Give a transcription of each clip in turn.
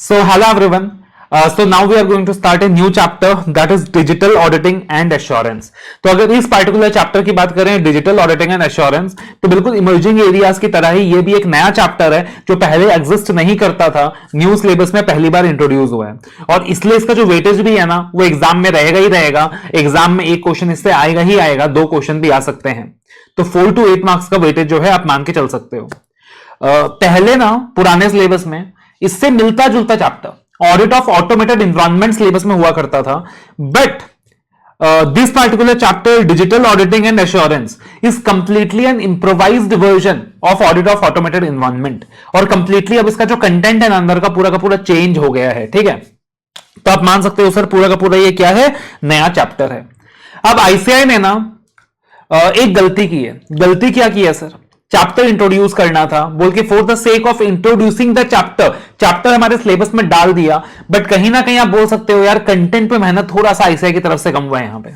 So hello everyone. So now we are going to start a new chapter that is digital auditing and assurance. तो अगर इस particular chapter की बात करें digital auditing and assurance तो बिल्कुल emerging areas की तरह ही ये भी एक नया चैप्टर है जो पहले एग्जिस्ट नहीं करता था, न्यू सिलेबस में पहली बार इंट्रोड्यूस हुआ है और इसलिए इसका जो वेटेज भी है ना वो एग्जाम में रहेगा ही रहेगा। एग्जाम में एक क्वेश्चन इससे आएगा ही आएगा, दो क्वेश्चन भी आ सकते हैं, तो 4 to 8 मार्क्स का वेटेज जो है आप मान के चल सकते हो। पहले ना पुराने सिलेबस में इससे मिलता जुलता chapter audit of automated environment syllabus में हुआ करता था, but this particular chapter digital auditing and assurance is completely an improvised version of audit of automated environment और कंप्लीटली अब इसका जो कंटेंट है अंदर का पूरा चेंज हो गया है। ठीक है, तो आप मान सकते हो सर पूरा का पूरा ये क्या है, नया चैप्टर है। अब आईसीआई ने ना एक गलती की है। गलती क्या की है सर, चैप्टर इंट्रोड्यूस करना था बोल के for the sake of introducing the chapter हमारे सिलेबस में डाल दिया, बट कहीं ना कहीं आप बोल सकते हो यार कंटेंट पे मेहनत थोड़ा सा आईसीआई की तरफ से कम हुआ है यहां पे।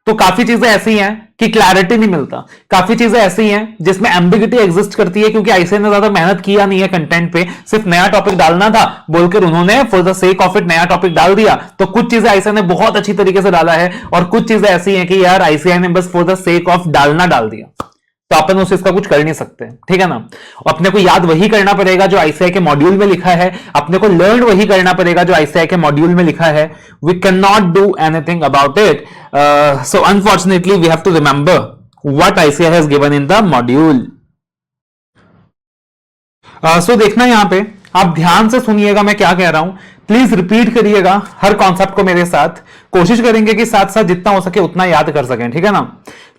तो काफी चीजें ऐसी हैं कि क्लैरिटी नहीं मिलता, काफी चीजें ऐसी हैं जिसमें एम्बिगिटी एग्जिस्ट करती है क्योंकि आईसीआई ने ज्यादा मेहनत किया नहीं है कंटेंट पे, सिर्फ नया टॉपिक डालना था बोलकर उन्होंने for the sake of it नया टॉपिक डाल दिया। तो कुछ चीजें आईसीआई ने बहुत अच्छी तरीके से डाला है और कुछ चीजें ऐसी हैं कि यार आईसीआई ने बस फॉर द सेक ऑफ डालना डाल दिया, तो अपन उसे इसका कुछ कर नहीं सकते। ठीक है ना, अपने को याद वही करना पड़ेगा जो आईसीआई के मॉड्यूल में लिखा है, अपने को लर्न वही करना पड़ेगा जो आईसीआई के मॉड्यूल में लिखा है। We can not do anything about it, so unfortunately we have to remember what ICI has given in the module. So देखना यहां पे आप ध्यान से सुनिएगा मैं क्या कह रहा हूं, प्लीज रिपीट करिएगा हर कॉन्सेप्ट को मेरे साथ, कोशिश करेंगे कि साथ साथ जितना हो सके उतना याद कर सकें। ठीक है ना,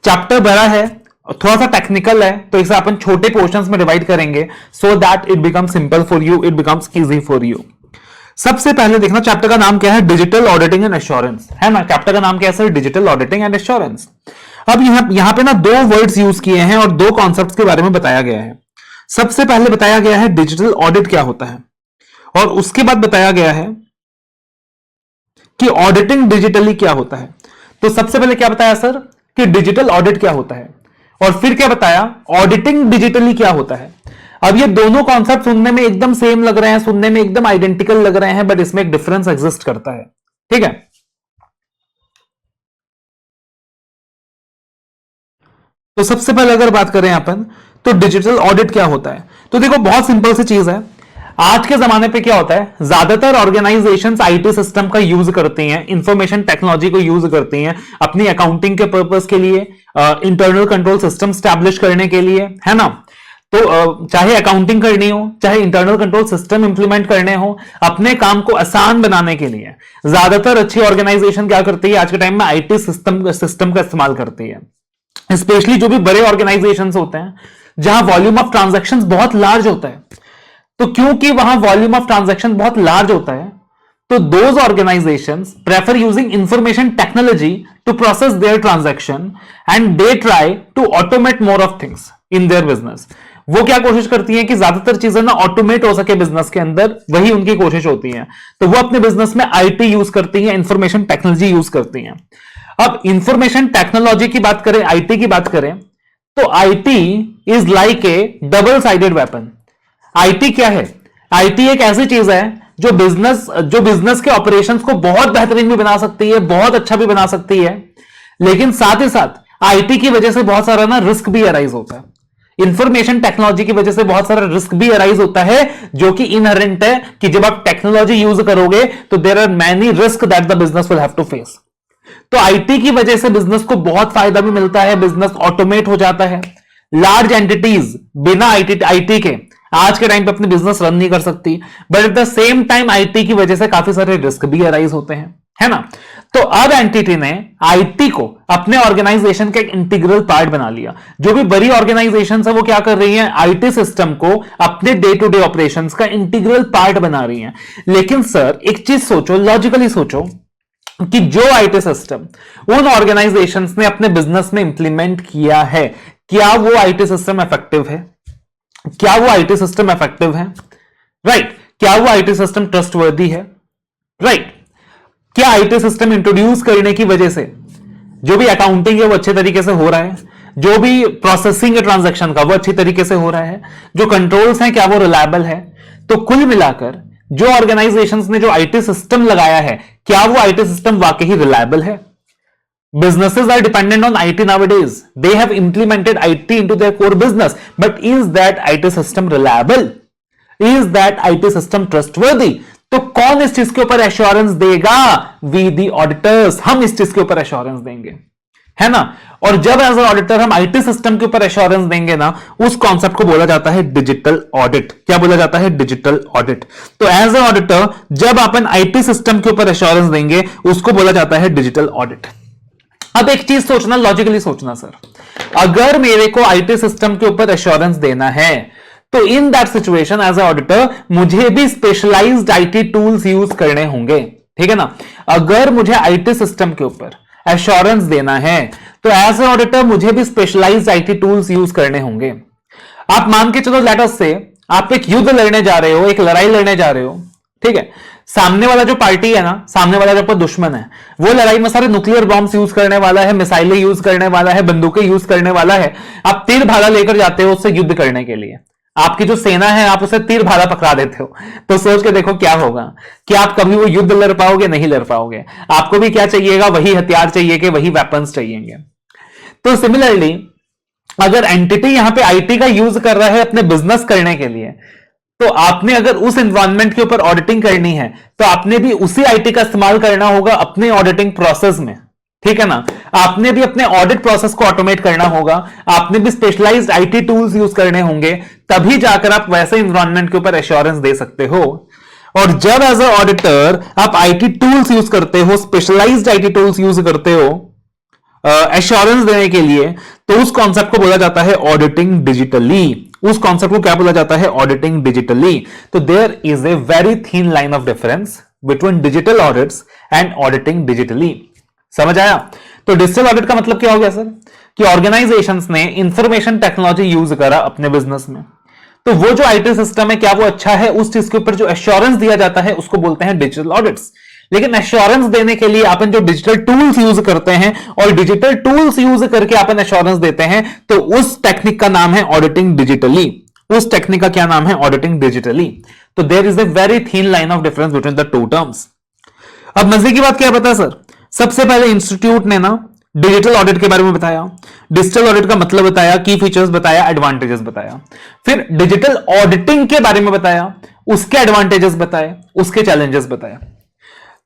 चैप्टर बड़ा है, थोड़ा सा टेक्निकल है, तो इसे अपन छोटे पोर्शंस में डिवाइड करेंगे so that it becomes simple for you, it becomes easy for you. सबसे पहले देखना चैप्टर का नाम क्या है, डिजिटल ऑडिटिंग एंड एश्योरेंस, है ना। चैप्टर का नाम क्या है, डिजिटल ऑडिटिंग एंड एश्योरेंस। अब यहां पे ना दो वर्ड्स यूज किए हैं और दो कॉन्सेप्ट्स के बारे में बताया गया है। सबसे पहले बताया गया है डिजिटल ऑडिट क्या होता है और उसके बाद बताया गया है कि ऑडिटिंग डिजिटली क्या होता है। तो सबसे पहले क्या बताया सर कि डिजिटल ऑडिट क्या होता है और फिर क्या बताया ऑडिटिंग डिजिटली क्या होता है। अब ये दोनों कॉन्सेप्ट सुनने में एकदम सेम लग रहे हैं, सुनने में एकदम आइडेंटिकल लग रहे हैं, बट इसमें एक डिफरेंस एग्जिस्ट करता है। ठीक है, तो सबसे पहले अगर बात करें अपन तो डिजिटल ऑडिट क्या होता है, तो देखो बहुत सिंपल सी चीज है। आज के जमाने पे क्या होता है, ज्यादातर ऑर्गेनाइजेशंस आईटी सिस्टम का यूज करती हैं, इंफॉर्मेशन टेक्नोलॉजी को यूज करती हैं अपनी अकाउंटिंग के पर्पस के लिए, इंटरनल कंट्रोल सिस्टम स्टैब्लिश करने के लिए, है ना। तो चाहे अकाउंटिंग करनी हो, चाहे इंटरनल कंट्रोल सिस्टम इंप्लीमेंट करने हो, अपने काम को आसान बनाने के लिए ज्यादातर अच्छी ऑर्गेनाइजेशन क्या करती है आज के टाइम में, आईटी सिस्टम का इस्तेमाल करती है। स्पेशली जो भी बड़े ऑर्गेनाइजेशंस होते हैं जहां वॉल्यूम ऑफ ट्रांजैक्शंस बहुत लार्ज होता है, तो क्योंकि वहां वॉल्यूम ऑफ ट्रांजैक्शन बहुत लार्ज होता है तो those organisations prefer using information technology to process their transaction and they try to automate more of things in their business. वो क्या कोशिश करती हैं कि ज्यादातर चीजें ना ऑटोमेट हो सके बिजनेस के अंदर, वही उनकी कोशिश होती है। तो वो अपने बिजनेस में आईटी यूज करती हैं, इंफॉर्मेशन टेक्नोलॉजी यूज करती हैं। अब इंफॉर्मेशन टेक्नोलॉजी की बात करें, आईटी की बात करें, तो IT is like A double sided weapon. IT क्या है, आईटी एक ऐसी चीज है जो बिजनेस के ऑपरेशंस को बहुत बेहतरीन भी बना सकती है, बहुत अच्छा भी बना सकती है, लेकिन साथ ही साथ आईटी की वजह से बहुत सारा ना रिस्क भी अराइज होता है। इंफॉर्मेशन टेक्नोलॉजी की वजह से बहुत सारा रिस्क भी अराइज होता है जो कि इनहेरेंट है कि जब आप टेक्नोलॉजी यूज करोगे तो there are many risk that the business will have to face. तो आईटी की वजह से बिजनेस को बहुत फायदा भी मिलता है, बिजनेस ऑटोमेट हो जाता है। लार्ज एंटिटीज बिना आईटी के आज के टाइम पे अपने बिजनेस रन नहीं कर सकती, but at the same time IT की वजह से काफी सारे रिस्क भी अराइज होते हैं, है ना। तो अब एंटिटी ने आईटी को अपने ऑर्गेनाइजेशन का एक इंटीग्रल पार्ट बना लिया। जो भी बड़ी ऑर्गेनाइजेशन है वो क्या कर रही हैं, आईटी सिस्टम को अपने डे टू डे ऑपरेशंस का इंटीग्रल पार्ट बना रही हैं। लेकिन सर एक चीज सोचो, लॉजिकली सोचो कि जो आईटी सिस्टम उन ऑर्गेनाइजेशंस ने अपने बिजनेस में इंप्लीमेंट किया है, क्या वो आईटी सिस्टम इफेक्टिव है, क्या वो आईटी सिस्टम इफेक्टिव है, राइट। क्या वो आईटी सिस्टम ट्रस्टवर्दी है, राइट। क्या आईटी सिस्टम इंट्रोड्यूस करने की वजह से जो भी अकाउंटिंग है वो अच्छे तरीके से हो रहा है, जो भी प्रोसेसिंग है ट्रांजैक्शन का वो अच्छी तरीके से हो रहा है, जो कंट्रोल्स हैं क्या वो रिलायबल है। तो कुल मिलाकर जो ऑर्गेनाइजेशंस ने जो आईटी सिस्टम लगाया है, क्या वो आईटी सिस्टम वाकई रिलायबल है? Businesses are dependent on IT nowadays. They have implemented IT into their core business. But is that IT system reliable? Is that IT system trustworthy? तो कौन इस चीज के ऊपर एश्योरेंस देगा? We the auditors. हम इस चीज के ऊपर एश्योरेंस देंगे, है ना? और जब एज ऑडिटर हम आईटी सिस्टम के ऊपर एश्योरेंस देंगे ना, उस कॉन्सेप्ट को बोला जाता है डिजिटल ऑडिट। क्या बोला जाता है? Digital audit. तो एज ए ऑडिटर जब अपन आईटी सिस्टम के ऊपर एश्योरेंस देंगे, उसको बोला जाता है डिजिटल ऑडिट। अब एक चीज सोचना, लॉजिकली सोचना सर, अगर मेरे को आईटी सिस्टम के ऊपर एश्योरेंस देना है, तो in that situation as a auditor मुझे भी स्पेशलाइज्ड आईटी टूल्स यूज करने होंगे, ठीक है ना? अगर मुझे आईटी सिस्टम के ऊपर एश्योरेंस देना है, तो एज ए ऑडिटर मुझे भी स्पेशलाइज्ड आईटी टूल्स यूज करने होंगे। आप मान के चलो, लेट अस से आप एक युद्ध लड़ने जा रहे हो, एक लड़ाई लड़ने जा रहे हो, ठीक है? सामने वाला जो पार्टी है ना, सामने वाला जो आपका दुश्मन है, वो लड़ाई में सारे न्यूक्लियर बॉम्ब्स यूज करने वाला है, मिसाइलें यूज करने वाला है, बंदूकें यूज करने वाला है। आप तीर भाला लेकर जाते हो उससे युद्ध करने के लिए, आपकी जो सेना है आप उसे तीर भाला पकड़ा देते हो, तो सोच के देखो क्या होगा? कि आप कभी वो युद्ध लड़ पाओगे? नहीं लड़ पाओगे। आपको भी क्या चाहिएगा? वही हथियार चाहिए कि वही वेपन्स चाहिए। तो सिमिलरली अगर एंटिटी यहां पे आईटी का यूज कर रहा है अपने बिजनेस करने के लिए, तो आपने अगर उस एनवायरनमेंट के ऊपर ऑडिटिंग करनी है, तो आपने भी उसी आईटी का इस्तेमाल करना होगा अपने ऑडिटिंग प्रोसेस में, ठीक है ना? आपने भी अपने ऑडिट प्रोसेस को ऑटोमेट करना होगा, आपने भी स्पेशलाइज्ड आईटी टूल्स यूज करने होंगे, तभी जाकर आप वैसे एनवायरनमेंट के ऊपर एश्योरेंस दे सकते हो। और जब एज अ ऑडिटर आप आईटी टूल्स यूज करते हो, स्पेशलाइज्ड आईटी टूल्स यूज करते हो एश्योरेंस देने के लिए, तो उस कॉन्सेप्ट को बोला जाता है ऑडिटिंग डिजिटली। उस कॉन्सेप्ट को क्या बोला जाता है? Auditing digitally. तो there is a very thin line of difference between digital audits and auditing digitally. समझ आया? तो डिजिटल ऑडिट का मतलब क्या हो गया सर? कि ऑर्गेनाइजेशंस ने इंफॉर्मेशन टेक्नोलॉजी यूज करा अपने बिजनेस में, तो वो जो आईटी सिस्टम है क्या वो अच्छा है? उस चीज के ऊपर जो एश्योरेंस दिया जाता है उसको बोलते हैं डिजिटल ऑडिट्स। लेकिन एश्योरेंस देने के लिए अपन जो डिजिटल टूल्स यूज करते हैं और डिजिटल टूल्स यूज करके अपन एश्योरेंस देते हैं, तो उस टेक्निक का नाम है ऑडिटिंग डिजिटली। उस टेक्निक का क्या नाम है? Auditing digitally. तो there is a very thin line of difference between the two terms. अब मजे की बात क्या पता है सर? सबसे पहले इंस्टीट्यूट ने ना डिजिटल ऑडिट के बारे में बताया, डिजिटल ऑडिट का मतलब बताया, की फीचर्स बताया, एडवांटेजेस बताया, फिर डिजिटल ऑडिटिंग के बारे में बताया, उसके एडवांटेजेस बताए, उसके चैलेंजेस बताया।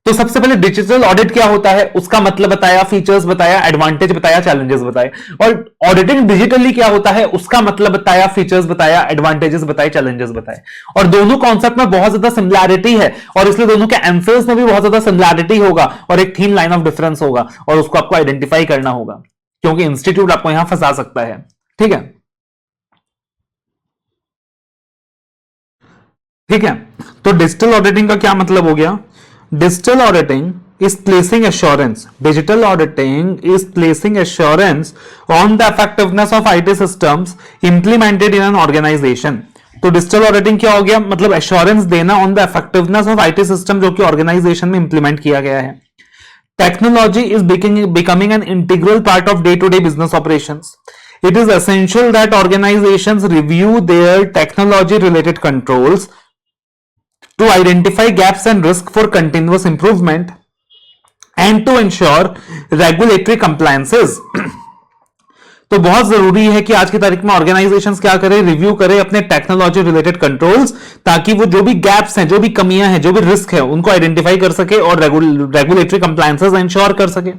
तो सबसे पहले डिजिटल ऑडिट क्या होता है उसका मतलब बताया, फीचर्स बताया, एडवांटेज बताया, चैलेंजेस बताए। और ऑडिटिंग डिजिटली क्या होता है उसका मतलब बताया, फीचर्स बताया, एडवांटेजेस बताए, चैलेंजेस बताए। और दोनों कॉन्सेप्ट में बहुत ज्यादा सिमिलैरिटी है, और इसलिए दोनों के आंसर्स में भी बहुत ज्यादा सिमिलैरिटी होगा और एक थीन लाइन ऑफ डिफरेंस होगा, और उसको आपको आइडेंटिफाई करना होगा, क्योंकि इंस्टीट्यूट आपको यहां फंसा सकता है। ठीक है, ठीक है। तो डिजिटल ऑडिटिंग का क्या मतलब हो गया? Digital auditing is placing assurance. Digital auditing is placing assurance on the effectiveness of IT systems implemented in an organization. तो डिजिटल ऑडिटिंग क्या हो गया? मतलब एश्योरेंस देना on the effectiveness of IT system जो कि ऑर्गेनाइजेशन में इंप्लीमेंट किया गया है। Technology is becoming an integral part of day to day business operations. It is essential that organizations review their technology related controls to identify gaps and risk for continuous improvement and to ensure regulatory compliances. तो बहुत जरूरी है कि आज की तारीख में organisations क्या करें? रिव्यू करें अपने टेक्नोलॉजी रिलेटेड कंट्रोल्स, ताकि वो जो भी गैप्स हैं, जो भी कमियां हैं, जो भी रिस्क है, उनको आइडेंटिफाई कर सके और रेगुलेटरी कंप्लायंसेस इंश्योर कर सके।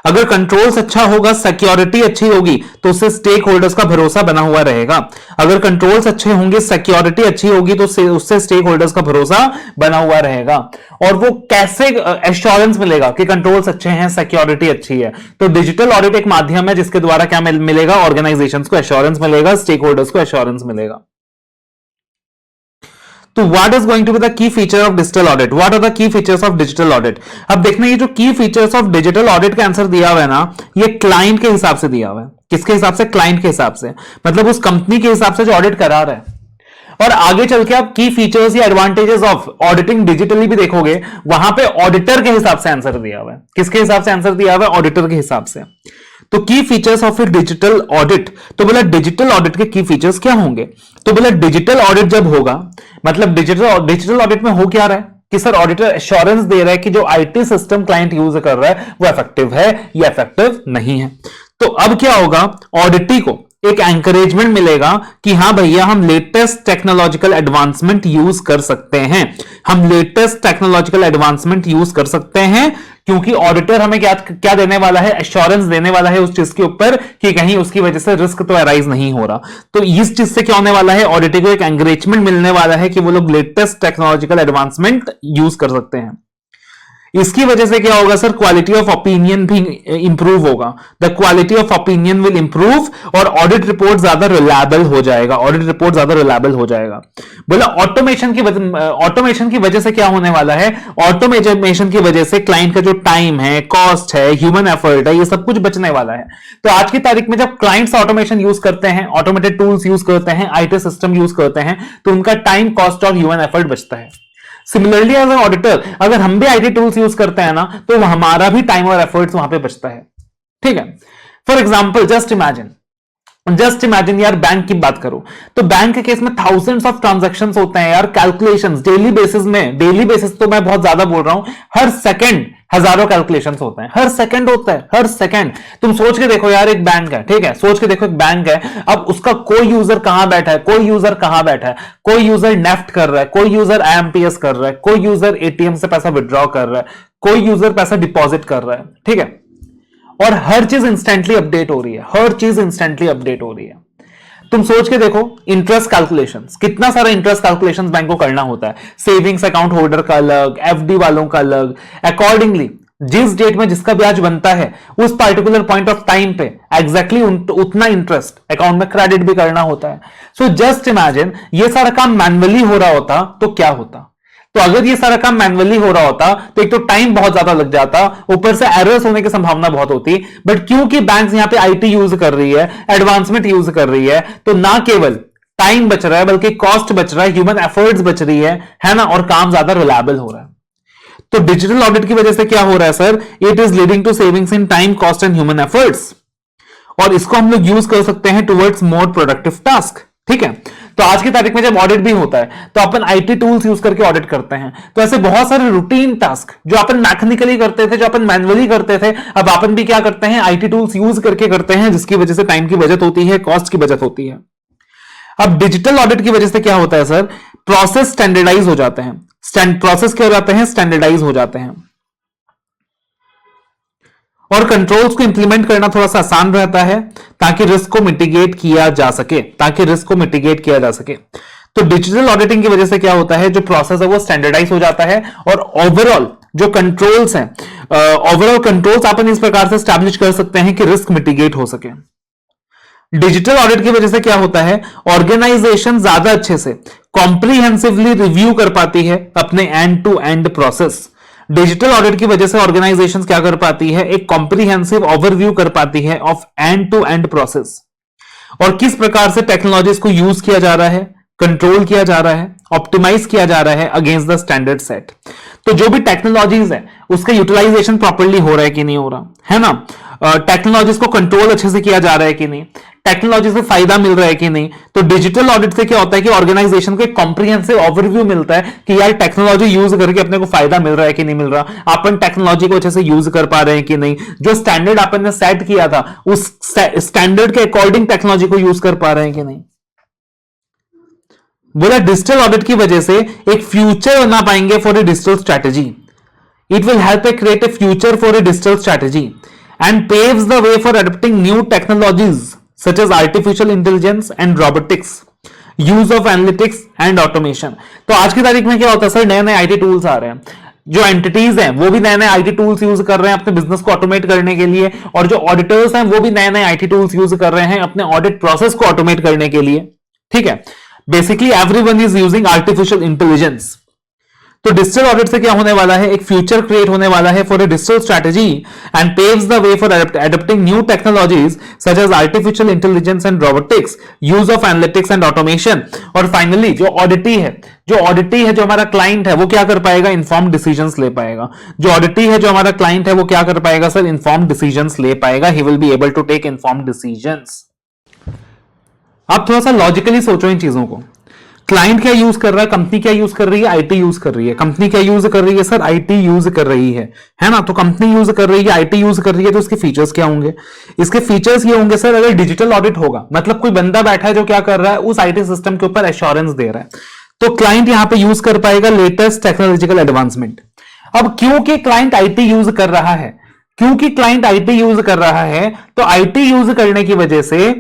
अगर कंट्रोल्स अच्छा होगा, सिक्योरिटी अच्छी होगी, तो उससे स्टेक होल्डर्स का भरोसा बना हुआ रहेगा। अगर कंट्रोल्स अच्छे होंगे, सिक्योरिटी अच्छी होगी, तो उससे स्टेक होल्डर्स का भरोसा बना हुआ रहेगा। और वो कैसे एश्योरेंस मिलेगा कि कंट्रोल्स अच्छे हैं, सिक्योरिटी अच्छी है? तो डिजिटल ऑडिट एक माध्यम है जिसके द्वारा क्या मिलेगा? ऑर्गेनाइजेशंस को एश्योरेंस मिलेगा, स्टेक होल्डर्स को एश्योरेंस मिलेगा। तो what is going to be the key feature of digital audit? What are the key features of digital audit? अब देखना, ये जो key features of digital audit का आंसर दिया हुआ है ना, ये क्लाइंट के हिसाब से दिया हुआ है। किसके हिसाब से? क्लाइंट के हिसाब से, मतलब उस कंपनी के हिसाब से जो ऑडिट करा रहा है। और आगे चल के आप की फीचर्स या एडवांटेजेस ऑफ ऑडिटिंग डिजिटली भी देखोगे, वहां पे ऑडिटर के हिसाब से आंसर दिया हुआ है। किसके हिसाब से आंसर दिया हुआ है? ऑडिटर के हिसाब से। तो की features of A digital audit, तो बोला डिजिटल ऑडिट के की फीचर्स क्या होंगे? तो बोला डिजिटल ऑडिट जब होगा, मतलब डिजिटल ऑडिट में हो क्या रहा है कि सर ऑडिटर एश्योरेंस दे रहा है कि जो आईटी सिस्टम क्लाइंट यूज कर रहा है वो इफेक्टिव है या इफेक्टिव नहीं है। तो अब क्या होगा, ऑडिटी को एक एंकरेजमेंट मिलेगा कि हां भैया हम लेटेस्ट टेक्नोलॉजिकल एडवांसमेंट यूज कर सकते हैं, हम लेटेस्ट टेक्नोलॉजिकल एडवांसमेंट यूज कर सकते हैं, क्योंकि ऑडिटर हमें क्या देने वाला है, एश्योरेंस देने वाला है उस चीज के ऊपर कि कहीं उसकी वजह से रिस्क तो अराइज नहीं हो रहा। तो इस चीज से क्या होने वाला है, ऑडिटर को एक एंकरेजमेंट मिलने वाला है कि वो लोग लेटेस्ट टेक्नोलॉजिकल एडवांसमेंट यूज कर सकते हैं। इसकी वजह से क्या होगा सर, क्वालिटी ऑफ ओपिनियन भी इंप्रूव होगा, the quality of opinion will improve और ऑडिट रिपोर्ट ज्यादा रिलायबल हो जाएगा, ऑडिट रिपोर्ट ज्यादा रिलायबल हो जाएगा। बोला ऑटोमेशन की वजह से क्या होने वाला है, ऑटोमेशन की वजह से क्लाइंट का जो टाइम है, कॉस्ट है, ह्यूमन एफर्ट है, ये सब कुछ बचने वाला है। तो आज की तारीख में जब क्लाइंट्स ऑटोमेशन यूज करते हैं, ऑटोमेटेड टूल्स यूज करते हैं, आईटी सिस्टम यूज करते हैं, तो उनका टाइम, कॉस्ट और ह्यूमन एफर्ट बचता है। सिमिलरली एज एन ऑडिटर अगर हम भी आईटी टूल्स यूज करते हैं ना, तो हमारा भी टाइम और एफर्ट्स वहां पे बचता है। ठीक है, फॉर एग्जांपल जस्ट इमेजिन यार, बैंक की बात करो तो बैंक के केस में थाउजेंड्स ऑफ ट्रांजैक्शंस होते हैं यार, कैलकुलेशंस डेली बेसिस तो मैं बहुत ज्यादा बोल रहा हूं, हर सेकंड हजारों कैलकुलेशंस होते हैं, हर सेकंड होता है, हर सेकंड। तुम सोच के देखो यार, एक बैंक है, ठीक है, सोच के देखो एक बैंक है, अब उसका कोई यूजर कहां बैठा है, कोई यूजर नेफ्ट कर रहा है, कोई यूजर आईएमपीएस कर रहा है, कोई यूजर एटीएम से पैसा विड्रॉ कर रहा है, कोई यूजर पैसा डिपॉजिट कर रहा है, ठीक है, और हर चीज इंस्टेंटली अपडेट हो रही है। तुम सोच के देखो, इंटरेस्ट कैलकुलेशंस, कितना सारा इंटरेस्ट कैलकुलेशंस बैंक को करना होता है, सेविंग्स अकाउंट होल्डर का अलग, एफडी वालों का अलग, अकॉर्डिंगली जिस डेट में जिसका ब्याज बनता है उस पर्टिकुलर पॉइंट ऑफ टाइम पे एग्जैक्टली उतना इंटरेस्ट अकाउंट में क्रेडिट भी करना होता है। सो जस्ट इमेजिन ये सारा काम मैन्युअली हो रहा होता तो क्या होता। तो अगर ये सारा काम मैन्युअली हो रहा होता तो एक तो टाइम बहुत ज्यादा लग जाता, ऊपर से एरर्स होने की संभावना बहुत होती। बट क्योंकि बैंक्स यहां पे आईटी यूज कर रही है, एडवांसमेंट यूज कर रही है, तो ना केवल टाइम बच रहा है बल्कि कॉस्ट बच रहा है, ह्यूमन एफर्ट्स बच रही है ना, और काम ज्यादा रिलायबल हो रहा है। तो डिजिटल ऑडिट की वजह से क्या हो रहा है sir, it is leading to savings in time, cost and human efforts, और इसको हम लोग यूज कर सकते हैं टुवर्ड्स मोर प्रोडक्टिव टास्क। ठीक है, तो आज की तारीख में जब ऑडिट भी होता है तो अपन आईटी टूल्स यूज करके ऑडिट करते हैं। तो ऐसे बहुत सारे रूटीन टास्क जो अपन मैकेनिकली करते थे, जो अपन मैन्युअली करते थे, अब अपन भी क्या करते हैं, आईटी टूल्स यूज करके करते हैं, जिसकी वजह से टाइम की बचत होती है, कॉस्ट की बचत होती है। अब डिजिटल ऑडिट की वजह से क्या होता है सर, प्रोसेस स्टैंडर्डाइज हो जाते हैं। प्रोसेस क्या हो जाते हैं, स्टैंडर्डाइज हो जाते हैं, और कंट्रोल्स को इंप्लीमेंट करना थोड़ा सा आसान रहता है ताकि रिस्क को मिटिगेट किया जा सके। तो डिजिटल ऑडिटिंग की वजह से क्या होता है, जो प्रोसेस है वो स्टैंडर्डाइज हो जाता है, और ओवरऑल जो कंट्रोल्स हैं, ओवरऑल कंट्रोल्स अपन इस प्रकार से स्टैब्लिश कर सकते हैं कि रिस्क मिटिगेट हो सके। डिजिटल ऑडिट की वजह से क्या होता है, ऑर्गेनाइजेशन ज्यादा अच्छे से कॉम्प्रिहेंसिवली रिव्यू कर पाती है अपने end to end process. Digital audit की वजह से ऑर्गेनाइजेशन क्या कर पाती है, एक कॉम्प्रिहेंसिव ओवरव्यू कर पाती है of end to end process, और किस प्रकार से टेक्नोलॉजीज को यूज किया जा रहा है, कंट्रोल किया जा रहा है, ऑप्टिमाइज किया जा रहा है अगेंस्ट द स्टैंडर्ड सेट। तो जो भी टेक्नोलॉजीज है उसका यूटिलाइजेशन प्रॉपर्ली हो रहा है कि नहीं हो रहा है ना, टेक्नोलॉजीज को कंट्रोल अच्छे से किया जा रहा है कि नहीं, टेक्नोलॉजी से फायदा मिल रहा है कि नहीं। तो डिजिटल ऑडिट से क्या होता है कि ऑर्गेनाइजेशन को एक कॉम्प्रिहेंसिव ओवरव्यू मिलता है कि यार टेक्नोलॉजी यूज करके अपने को फायदा मिल रहा है कि नहीं मिल रहा, अपन टेक्नोलॉजी को अच्छे से यूज कर पा रहे हैं कि नहीं, जो स्टैंडर्ड अपन ने सेट किया था उस स्टैंडर्ड के अकॉर्डिंग टेक्नोलॉजी को यूज कर पा रहे हैं कि नहीं। बोला डिजिटल ऑडिट की वजह से एक फ्यूचर बना पाएंगे for a digital strategy. It will help A create a future for a digital strategy and paves the way for adopting new technologies such as artificial intelligence and robotics, use of analytics and automation। तो आज की तारीख में क्या होता है sir, नए नए आईटी टूल्स आ रहे हैं, जो एंटिटीज हैं वो भी नए नए आईटी टूल्स यूज कर रहे हैं अपने बिजनेस को ऑटोमेट करने के लिए, और जो ऑडिटर्स हैं वो भी नए नए आईटी टूल्स यूज कर रहे हैं अपने ऑडिट प्रोसेस को ऑटोमेट करने के लिए। ठीक है, basically everyone is using artificial intelligence. तो डिजिटल ऑडिट से क्या होने वाला है, एक फ्यूचर क्रिएट होने वाला है for a digital strategy and paves the way for adopting new technologies such as artificial intelligence and robotics, use of analytics and automation. और फाइनली जो ऑडिटी है, जो हमारा क्लाइंट है वो क्या कर पाएगा, इन्फॉर्म डिसीजंस ले पाएगा। जो ऑडिटी है जो हमारा क्लाइंट है वो क्या कर पाएगा सर, इन्फॉर्म डिसीजंस ले पाएगा। He will be able to take inform decisions. अब थोड़ा सा लॉजिकली सोचो इन चीजों को। क्लाइंट क्या यूज कर रहा है, कंपनी क्या यूज कर रही है, आईटी यूज कर रही है। कंपनी क्या यूज कर रही है सर, आईटी यूज कर रही है ना। तो कंपनी यूज कर रही है, आईटी यूज कर रही है, तो इसके फीचर्स क्या होंगे? इसके फीचर्स ये होंगे सर, अगर डिजिटल ऑडिट होगा, मतलब कोई बंदा बैठा है जो क्या कर रहा है, उस आईटी सिस्टम के ऊपर एश्योरेंस दे रहा है, तो क्लाइंट यहां पे यूज कर पाएगा लेटेस्ट टेक्नोलॉजिकल एडवांसमेंट। अब क्योंकि क्लाइंट आईटी यूज कर रहा है, तो आईटी यूज करने की वजह से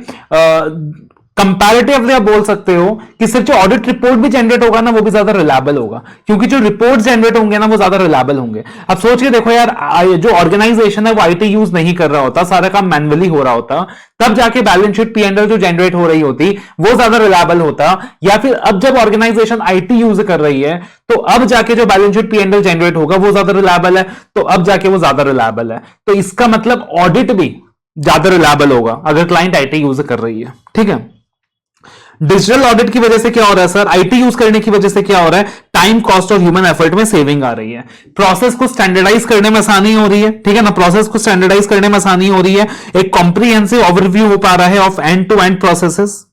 कंपैरेटिवली आप बोल सकते हो कि सिर्फ जो ऑडिट रिपोर्ट भी जनरेट होगा ना वो भी ज्यादा रिलायबल होगा, क्योंकि जो रिपोर्ट जनरेट होंगे ना वो ज्यादा रिलायबल होंगे। अब सोच के देखो यार, जो ऑर्गेनाइजेशन है वो आईटी यूज नहीं कर रहा होता, सारा काम मैन्युअली हो रहा होता, तब जाके बैलेंस शीट पी&एल जो जनरेट हो रही होती वो ज्यादा रिलायबल होता। या फिर अब जब ऑर्गेनाइजेशन आईटी यूज कर रही है तो अब जाके जो बैलेंस शीट पी&एल जनरेट होगा वो ज्यादा रिलायबल है, तो अब जाके वो ज्यादा रिलायबल है। तो इसका मतलब ऑडिट भी ज्यादा रिलायबल होगा अगर क्लाइंट आईटी यूज कर रही है। ठीक है। डिजिटल ऑडिट की वजह से क्या हो रहा है सर, आईटी यूज करने की वजह से क्या हो रहा है, टाइम, कॉस्ट और ह्यूमन एफर्ट में सेविंग आ रही है। प्रोसेस को स्टैंडर्डाइज करने में आसानी हो रही है, ठीक है ना, प्रोसेस को स्टैंडर्डाइज करने में आसानी हो रही है। एक कॉम्प्रिहेंसिव ओवरव्यू हो पा रहा है of end to end processes.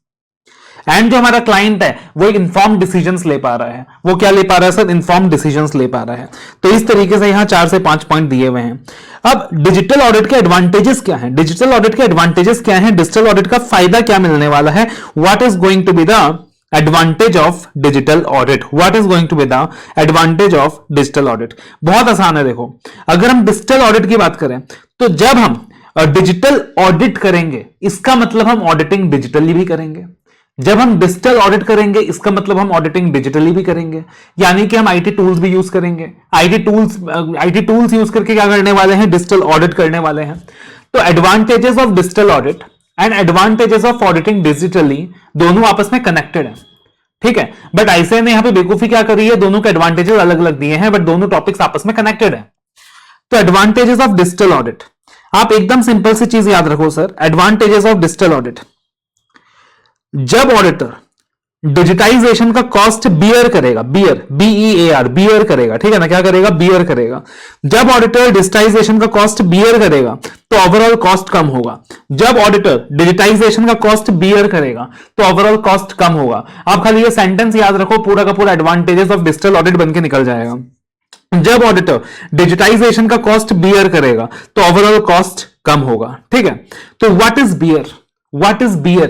And जो हमारा क्लाइंट है वो एक इन्फॉर्म डिसीजंस ले पा रहा है। वो क्या ले पा रहा है सर, इन्फॉर्म डिसीजंस ले पा रहा है। तो इस तरीके से यहां 4 से 5 पॉइंट दिए हुए हैं। अब डिजिटल ऑडिट के एडवांटेजेस क्या हैं, डिजिटल ऑडिट का फायदा क्या मिलने वाला है, what is going to be the advantage of digital audit, बहुत आसान है। देखो, अगर हम डिजिटल ऑडिट की बात करें तो जब हम डिजिटल ऑडिट करेंगे इसका मतलब हम ऑडिटिंग डिजिटली भी करेंगे। जब हम डिजिटल ऑडिट करेंगे इसका मतलब हम ऑडिटिंग डिजिटली भी करेंगे, यानी कि हम आईटी टूल्स भी यूज करेंगे। आईटी टूल्स यूज करके क्या करने वाले हैं, डिजिटल ऑडिट करने वाले हैं। तो advantages of digital audit and advantages of auditing digitally दोनों आपस में कनेक्टेड है। ठीक है, बट ऐसे ने यहां पे बेवकूफी क्या करी है, दोनों के एडवांटेजेस अलग अलग दिए हैं, बट दोनों टॉपिक्स आपस में कनेक्टेड है। तो एडवांटेजेस ऑफ डिजिटल ऑडिट, आप एकदम सिंपल सी चीज याद रखो sir, advantages of digital audit, जब ऑडिटर डिजिटाइजेशन का कॉस्ट बियर करेगा, बियर करेगा, ठीक है ना, क्या करेगा, बियर करेगा। जब ऑडिटर डिजिटाइजेशन का कॉस्ट बियर करेगा तो ओवरऑल कॉस्ट कम होगा। जब ऑडिटर डिजिटाइजेशन का कॉस्ट बियर करेगा तो ओवरऑल कॉस्ट कम होगा। आप खाली ये सेंटेंस याद रखो, पूरा का पूरा एडवांटेजेस ऑफ डिजिटल ऑडिट बन के निकल जाएगा। जब ऑडिटर डिजिटाइजेशन का कॉस्ट बियर करेगा तो ओवरऑल कॉस्ट कम होगा। ठीक है, तो what is bear, bear,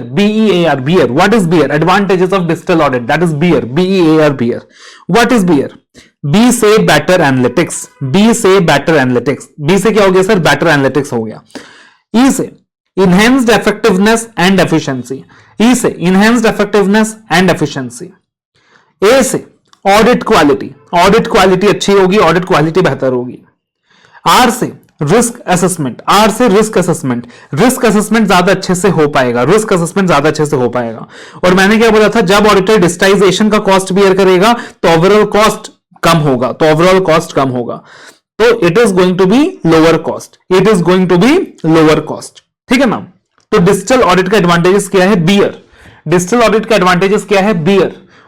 what is beer, advantages of digital audit, that is beer, bear, what is beer, B से better analytics, B से क्या हो गया सर, better analytics हो गया। E से enhanced effectiveness and efficiency, A से audit quality अच्छी होगी, audit quality बेहतर होगी। R से रिस्क असेसमेंट, रिस्क असेसमेंट ज्यादा अच्छे से हो पाएगा, और मैंने क्या बोला था, जब ऑडिटर डिजिटाइजेशन का कॉस्ट बियर करेगा तो ओवरऑल कॉस्ट कम होगा, तो it is going to be lower cost, ठीक है ना। तो डिजिटल ऑडिट का एडवांटेजेस क्या है, beer,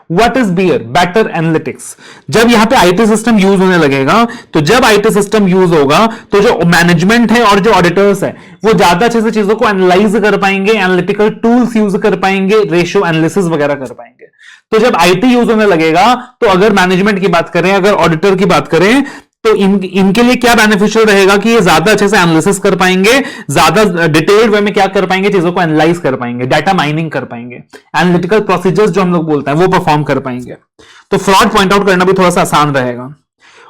What is beer? Better analytics। जब यहां पे आईटी सिस्टम यूज होने लगेगा, तो जब आईटी सिस्टम यूज होगा तो जो मैनेजमेंट है और जो ऑडिटर्स है वो ज्यादा अच्छे से चीजों को एनालाइज कर पाएंगे, एनालिटिकल टूल्स यूज कर पाएंगे, रेशियो एनालिसिस वगैरह कर पाएंगे। तो जब आईटी यूज होने लगेगा तो अगर मैनेजमेंट की बात करें, अगर ऑडिटर की बात करें, तो इनके लिए क्या बेनिफिशियल रहेगा कि ये ज्यादा अच्छे से एनालिसिस कर पाएंगे, ज्यादा डिटेल्ड वे में क्या कर पाएंगे, चीजों को एनालाइज कर पाएंगे, डाटा माइनिंग कर पाएंगे, एनालिटिकल प्रोसीजर्स जो हम लोग बोलते हैं वो परफॉर्म कर पाएंगे। तो फ्रॉड पॉइंट आउट करना भी थोड़ा सा आसान रहेगा।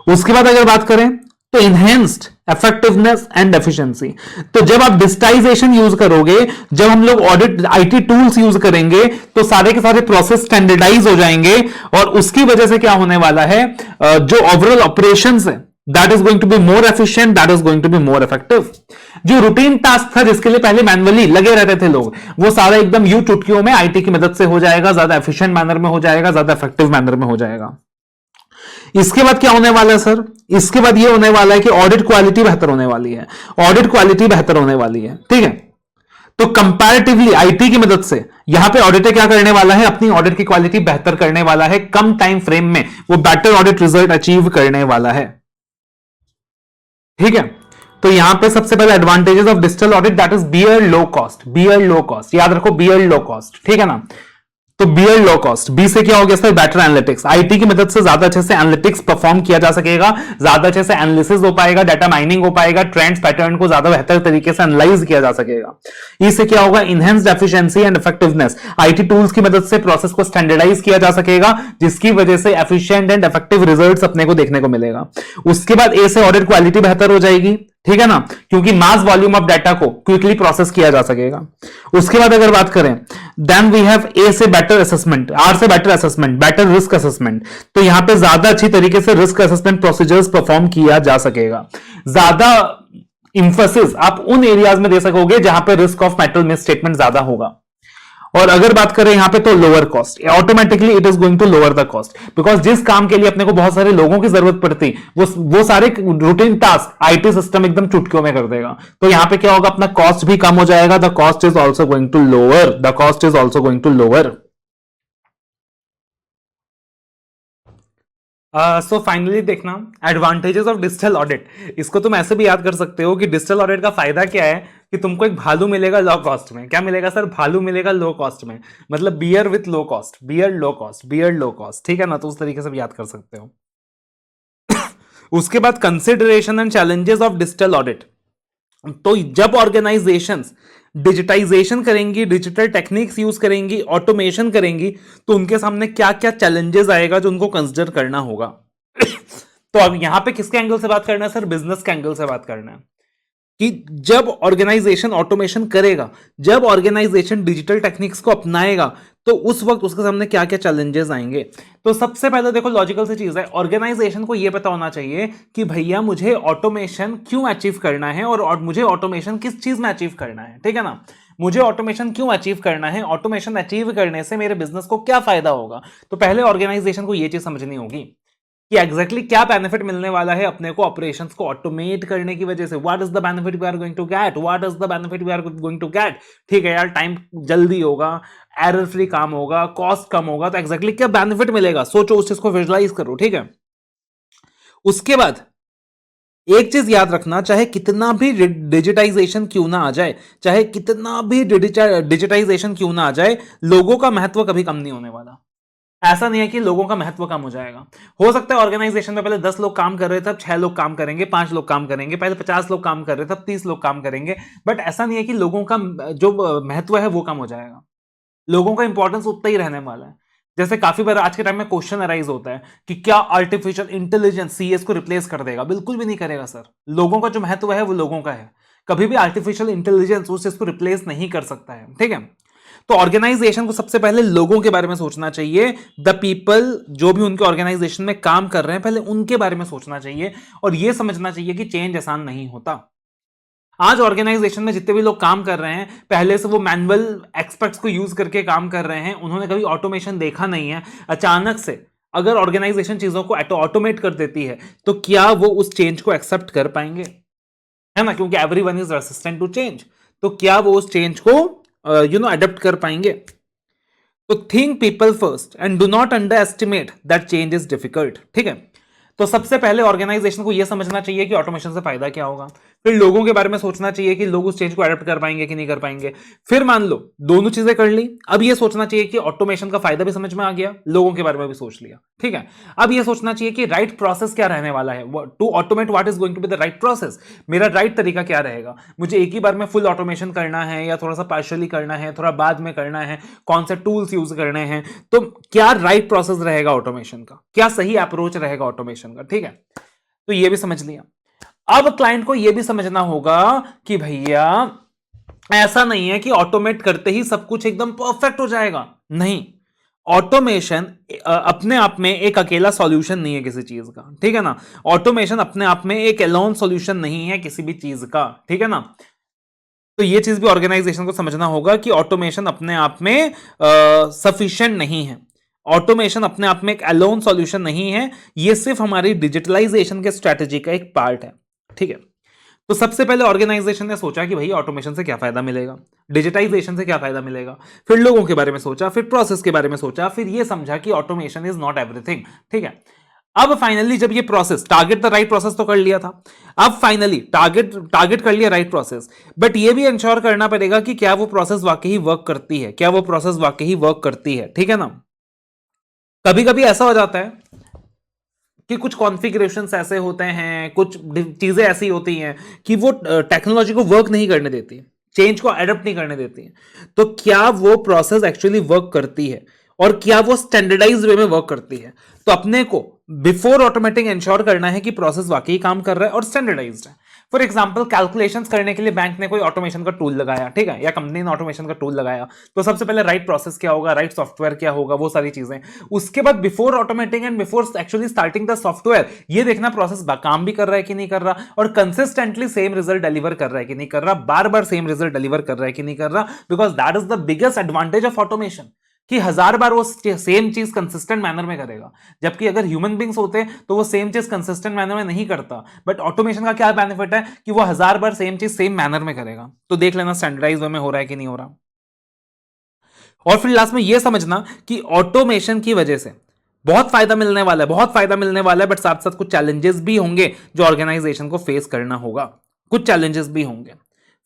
उसके बाद अगर बात करें तो इनहेंस्ड इफेक्टिवनेस एंड एफिशिएंसी, तो जब आप डिजिटाइजेशन यूज करोगे, जब हम लोग ऑडिट आईटी टूल्स यूज करेंगे तो सारे के सारे प्रोसेस स्टैंडर्डाइज हो जाएंगे, और उसकी वजह से क्या होने वाला है, जो ओवरऑल ऑपरेशंस है that is going to be more efficient, that is going to be more effective. जो रूटीन टास्क था जिसके लिए पहले मैन्युअली लगे रहते थे लोग, वो सारा एकदम यूं चुटकियों में आईटी की मदद से हो जाएगा, ज्यादा एफिशिएंट मैनर में हो जाएगा, ज्यादा इफेक्टिव मैनर में हो जाएगा। इसके बाद क्या होने वाला है सर? इसके बाद ये होने वाला है कि ऑडिट क्वालिटी बेहतर होने वाली है, ऑडिट क्वालिटी बेहतर होने वाली है, ठीक है। तो कंपैरेटिवली आईटी की मदद से यहां पे ऑडिटर क्या करने वाला है? अपनी ऑडिट की क्वालिटी बेहतर करने वाला है, कम टाइम फ्रेम में वो बेटर ऑडिट रिजल्ट अचीव करने वाला है, ठीक है। तो यहां पे सबसे पहले advantages of digital audit, that is bear low cost, bear low cost, याद रखो बियर लो कॉस्ट, ठीक है ना। तो बियर लो कॉस्ट, बी से क्या हो गया सर? बेटर एनालिटिक्स, आईटी की मदद से ज्यादा अच्छे से एनालिटिक्स परफॉर्म किया जा सकेगा, ज्यादा अच्छे से एनालिसिस हो पाएगा, डाटा माइनिंग हो पाएगा, ट्रेंड्स पैटर्न को ज्यादा बेहतर तरीके से एनालाइज किया जा सकेगा। इससे क्या होगा? Enhanced efficiency and effectiveness, IT tools की मदद से प्रोसेस को स्टैंडर्डाइज किया जा सकेगा, जिसकी वजह से एफिशिएंट एंड इफेक्टिव रिजल्ट्स अपने को देखने को मिलेगा। उसके बाद ए से ऑडिट क्वालिटी बेहतर हो जाएगी, ठीक है ना, क्योंकि मास वॉल्यूम ऑफ डाटा को क्विकली प्रोसेस किया जा सकेगा। उसके बाद अगर बात करें, देन वी हैव ए से बेटर असेसमेंट, आर से better assessment, better risk assessment. तो यहां पे ज्यादा अच्छी तरीके से रिस्क असेसमेंट प्रोसीजर्स परफॉर्म किया जा सकेगा, ज्यादा इंफोसिस आप उन एरियाज में दे सकोगे जहां पे risk of material misstatement ज्यादा होगा। और अगर बात करें यहां पे तो lower cost, automatically it is going to lower the cost, because जिस काम के लिए अपने को बहुत सारे लोगों की जरूरत पड़ती वो सारे रूटीन टास्क आईटी सिस्टम एकदम चुटकियों में कर देगा। तो यहां पे क्या होगा? अपना कॉस्ट भी कम हो जाएगा, the cost is also going to lower, the cost is also going to lower. So finally देखना एडवांटेजेस ऑफ डिजिटल ऑडिट, इसको तुम ऐसे भी याद कर सकते हो कि डिजिटल ऑडिट का फायदा क्या है कि तुमको एक भालू मिलेगा लो कॉस्ट में। क्या मिलेगा सर? भालू मिलेगा लो कॉस्ट में, मतलब bear with low cost, bear low cost, bear low cost, ठीक है ना। तो उस तरीके से भी याद कर सकते हो। उसके बाद consideration and challenges of digital audit, तो जब ऑर्गेनाइजेशंस डिजिटाइजेशन करेंगी, डिजिटल टेक्निक्स यूज करेंगी, ऑटोमेशन करेंगी, तो उनके सामने क्या क्या चैलेंजेस आएगा जो उनको कंसिडर करना होगा। तो अब यहां पे किसके एंगल से बात करना है सर? बिजनेस के एंगल से बात करना है कि जब ऑर्गेनाइजेशन ऑटोमेशन करेगा, जब ऑर्गेनाइजेशन डिजिटल टेक्निक्स को अपनाएगा, तो उस वक्त उसके सामने क्या क्या चैलेंजेस आएंगे। तो सबसे पहले देखो लॉजिकल सी चीज है, ऑर्गेनाइजेशन को यह पता होना चाहिए कि भैया मुझे ऑटोमेशन क्यों अचीव करना है और मुझे ऑटोमेशन किस चीज में अचीव करना है, ठीक है ना। मुझे ऑटोमेशन क्यों अचीव करना है, ऑटोमेशन अचीव करने से मेरे बिजनेस को क्या फायदा होगा। तो पहले ऑर्गेनाइजेशन को यह चीज समझनी होगी कि एग्जैक्टली क्या बेनिफिट मिलने वाला है अपने को ऑपरेशंस को ऑटोमेट करने की वजह से। What is the benefit we are going to get, what is the benefit we are going to get, ठीक है यार। टाइम जल्दी होगा, एरर फ्री काम होगा, कॉस्ट कम होगा, तो एग्जैक्टली क्या बेनिफिट मिलेगा, सोचो, उस चीज को विजुअलाइज करो, ठीक है। उसके बाद एक चीज याद रखना, चाहे कितना भी डिजिटाइजेशन क्यों ना आ जाए, चाहे कितना भी डिजिटाइजेशन क्यों ना आ जाए, लोगों का महत्व कभी कम नहीं होने वाला। ऐसा नहीं है कि लोगों का महत्व कम हो जाएगा। हो सकता है ऑर्गेनाइजेशन में पहले 10 लोग काम कर रहे थे, अब 6 लोग काम करेंगे, 5 लोग काम करेंगे, पहले 50 लोग काम कर रहे थे, अब 30 लोग काम करेंगे, बट ऐसा नहीं है कि लोगों का जो महत्व है वो कम हो जाएगा। लोगों का इंपॉर्टेंस उतना ही रहने वाला है। जैसे काफी बार आज के टाइम में क्वेश्चन अराइज होता है कि क्या आर्टिफिशियल इंटेलिजेंस सीएस को रिप्लेस कर देगा? बिल्कुल भी नहीं करेगा सर। लोगों का जो महत्व है वो लोगों का है, कभी भी आर्टिफिशियल इंटेलिजेंस उस चीज को रिप्लेस नहीं कर सकता है, ठीक है। तो ऑर्गेनाइजेशन को सबसे पहले लोगों के बारे में सोचना चाहिए, द पीपल जो भी उनके ऑर्गेनाइजेशन में काम कर रहे हैं, पहले उनके बारे में सोचना चाहिए और यह समझना चाहिए कि चेंज आसान नहीं होता। आज ऑर्गेनाइजेशन में जितने भी लोग काम कर रहे हैं, पहले से वो मैनुअल एक्सपर्ट्स को यूज करके काम कर रहे हैं, उन्होंने कभी ऑटोमेशन देखा नहीं है। अचानक से अगर ऑर्गेनाइजेशन चीजों को ऑटोमेट कर देती है, तो क्या वो उस चेंज को एक्सेप्ट कर पाएंगे, है ना, क्योंकि everyone is resistant to change. तो क्या वो उस चेंज को अडेप्ट कर पाएंगे। तो think people first and do not under estimate that change is difficult, ठीक है। तो सबसे पहले ऑर्गेनाइजेशन को यह समझना चाहिए कि ऑटोमेशन से फायदा क्या होगा, फिर लोगों के बारे में सोचना चाहिए कि लोग उस चेंज को अडॉप्ट कर पाएंगे कि नहीं कर पाएंगे। फिर मान लो दोनों चीजें कर ली, अब यह सोचना चाहिए कि ऑटोमेशन का फायदा भी समझ में आ गया, लोगों के बारे में भी सोच लिया, ठीक है। अब यह सोचना चाहिए कि राइट प्रोसेस क्या रहने वाला है, to automate what is going to be the right process. मेरा राइट तरीका क्या रहेगा, मुझे एक ही बार में फुल ऑटोमेशन करना है या थोड़ा सा पार्शियली करना है, थोड़ा बाद में करना है, कौन से टूल्स यूज करने हैं, तो क्या राइट प्रोसेस रहेगा ऑटोमेशन का, क्या सही अप्रोच रहेगा ऑटोमेशन का, ठीक है। तो यह भी समझ लिया। अब क्लाइंट को यह भी समझना होगा कि भैया ऐसा नहीं है कि ऑटोमेट करते ही सब कुछ एकदम परफेक्ट हो जाएगा, नहीं। ऑटोमेशन अपने आप में एक अकेला सॉल्यूशन नहीं है किसी चीज का, ठीक है ना। ऑटोमेशन अपने आप में एक एलोन सॉल्यूशन नहीं है किसी भी चीज का, ठीक है ना। तो यह चीज भी ऑर्गेनाइजेशन को समझना होगा कि ऑटोमेशन अपने आप में सफिशिएंट नहीं है। ऑटोमेशन अपने आप में एक अलोन सॉल्यूशन नहीं है, ये सिर्फ हमारी डिजिटलाइजेशन के स्ट्रेटेजी का एक पार्ट है। ठीक है, तो सबसे पहले ऑर्गेनाइजेशन ने सोचा कि भाई ऑटोमेशन से क्या फायदा मिलेगा, डिजिटाइजेशन से क्या फायदा मिलेगा, फिर लोगों के बारे में सोचा, फिर प्रोसेस के बारे में सोचा, फिर ये समझा कि ऑटोमेशन इज नॉट एवरीथिंग। ठीक है, अब फाइनली जब ये process target the right process तो कर लिया था, अब फाइनली टारगेट कर लिया राइट प्रोसेस, बट ये भी इंश्योर करना पड़ेगा कि क्या वो प्रोसेस वाकई वर्क करती है, क्या वो प्रोसेस वाकई वर्क करती है। ठीक है ना, कभी कभी ऐसा हो जाता है कि कुछ कॉन्फ़िगरेशंस ऐसे होते हैं, कुछ चीजें ऐसी होती हैं कि वो टेक्नोलॉजी को वर्क नहीं करने देती, चेंज को एडप्ट नहीं करने देती। तो क्या वो प्रोसेस एक्चुअली वर्क करती है और क्या वो स्टैंडर्डाइज्ड वे में वर्क करती है? तो अपने को बिफोर ऑटोमेटिक इंश्योर करना है कि प्रोसेस वाकई काम कर रहा है और स्टैंडर्डाइज्ड है। फॉर एग्जाम्पल, कैलकुलेशंस करने के लिए बैंक ने कोई ऑटोमेशन का टूल लगाया, ठीक है, या कंपनी ने ऑटोमेशन का टूल लगाया, तो सबसे पहले राइट प्रोसेस क्या होगा, राइट सॉफ्टवेयर क्या होगा, वो सारी चीजें। उसके बाद before automating and before actually starting the software, ये देखना प्रोसेस काम भी कर रहा है कि नहीं कर रहा, और कंसिस्टेंटली सेम रिजल्ट डिलीवर कर रहा है कि नहीं कर रहा, बार बार सेम रिजल्ट डिलीवर कर रहा है कि नहीं कर रहा, because that is the biggest advantage of automation, कि 1000 बार वो सेम चीज कंसिस्टेंट मैनर में करेगा। जबकि अगर ह्यूमन बींग्स होते तो वो सेम चीज कंसिस्टेंट मैनर में नहीं करता, बट ऑटोमेशन का क्या बेनिफिट है कि वो 1000 बार सेम चीज सेम मैनर में करेगा। तो देख लेना स्टैंडर्डाइज वे में हो रहा है कि नहीं हो रहा। और फिर लास्ट में ये समझना कि ऑटोमेशन की वजह से बहुत फायदा मिलने वाला है, बहुत फायदा मिलने वाला है, बट साथ साथ कुछ चैलेंजेस भी होंगे जो ऑर्गेनाइजेशन को फेस करना होगा, कुछ चैलेंजेस भी होंगे।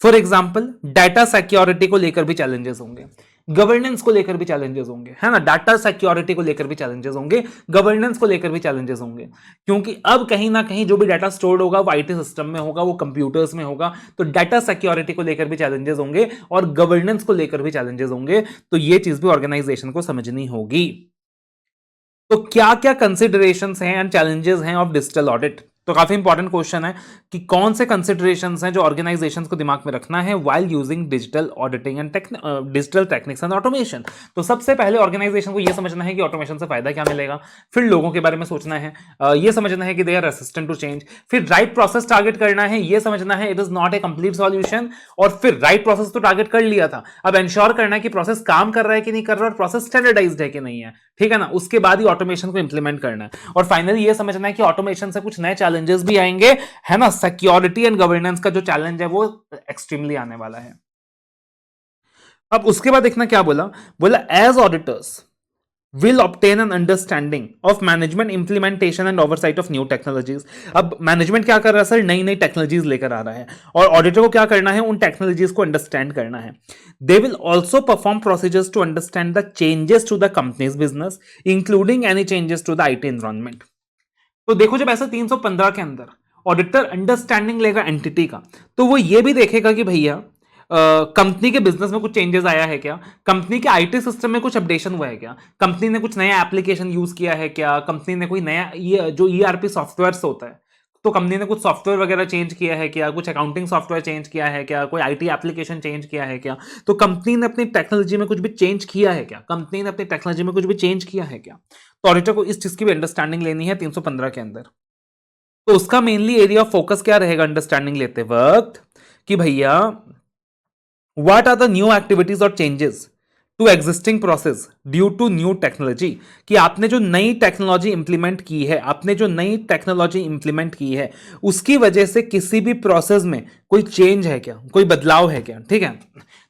फॉर एग्जाम्पल, डाटा सिक्योरिटी को लेकर भी चैलेंजेस होंगे, गवर्नेंस को लेकर भी चैलेंजेस होंगे, है ना, डाटा सिक्योरिटी को लेकर भी चैलेंजेस होंगे, गवर्नेंस को लेकर भी चैलेंजेस होंगे, क्योंकि अब कहीं ना कहीं जो भी डाटा स्टोर्ड होगा वो आईटी सिस्टम में होगा, वो कंप्यूटर्स में होगा, तो डाटा सिक्योरिटी को लेकर भी चैलेंजेस होंगे और गवर्नेंस को लेकर भी चैलेंजेस होंगे। तो ये चीज भी ऑर्गेनाइजेशन को समझनी होगी। तो क्या क्या कंसिडरेशंस हैं एंड चैलेंजेस हैं ऑफ डिजिटल ऑडिट? तो काफी इंपॉर्टेंट क्वेश्चन है कि कौन से कंसिडरेशंस हैं जो ऑर्गेनाइजेशंस को दिमाग में रखना है while using digital auditing and digital techniques and automation. तो सबसे पहले ऑर्गेनाइजेशन को यह समझना है कि ऑटोमेशन से फायदा क्या मिलेगा, फिर लोगों के बारे में सोचना है, यह समझना है कि they are resistant to change, फिर राइट प्रोसेस टारगेट करना है, यह समझना है it is not a complete solution, और फिर राइट प्रोसेस तो टारगेट कर लिया था, अब इंश्योर करना है कि प्रोसेस काम कर रहा है कि नहीं कर रहा और प्रोसेस स्टैंडर्डाइज्ड है कि नहीं है। ठीक है ना, उसके बाद ही ऑटोमेशन को इंप्लीमेंट करना है, और फाइनली ये समझना है कि ऑटोमेशन से कुछ नए चैलेंजेस भी आएंगे, है ना, सिक्योरिटी एंड गवर्नेंस का जो चैलेंज है वो एक्सट्रीमली आने वाला है। अब उसके बाद देखना क्या बोला, बोला as auditors will obtain an understanding of management implementation and oversight of new technologies। अब मैनेजमेंट क्या कर रहा है सर, नई नई टेक्नोलॉजीज लेकर आ रहा है, और ऑडिटर को क्या करना है, उन टेक्नोलॉजीज को अंडरस्टैंड करना है। They will also perform procedures to understand the changes to the company's business including any changes to the IT environment. तो देखो, जब ऐसा 315 के अंदर ऑडिटर अंडरस्टैंडिंग लेगा एंटिटी का, तो वो ये भी देखेगा कि भैया कंपनी के बिजनेस में कुछ चेंजेस आया है क्या, कंपनी के आईटी सिस्टम में कुछ अपडेशन हुआ है क्या, कंपनी ने कुछ नया एप्लीकेशन यूज किया है क्या, कंपनी ने कोई नया जो ईआरपी सॉफ्टवेयर होता है, तो कंपनी ने कुछ सॉफ्टवेयर वगैरह चेंज किया है क्या, कुछ अकाउंटिंग सॉफ्टवेयर चेंज किया है क्या, कोई आईटी एप्लीकेशन चेंज किया है क्या, तो कंपनी ने अपनी टेक्नोलॉजी में कुछ भी चेंज किया है क्या, कंपनी ने अपनी टेक्नोलॉजी में कुछ भी चेंज किया है क्या। तो ऑडिटर को इस चीज की भी अंडरस्टैंडिंग लेनी है 315 के अंदर। तो उसका मेनली एरिया ऑफ फोकस क्या रहेगा अंडरस्टैंडिंग लेते वक्त, कि भैया What are the new activities or changes to existing process due to new technology? कि आपने जो नई टेक्नोलॉजी इंप्लीमेंट की है, आपने जो नई टेक्नोलॉजी इंप्लीमेंट की है, उसकी वजह से किसी भी प्रोसेस में कोई चेंज है क्या, कोई बदलाव है क्या। ठीक है,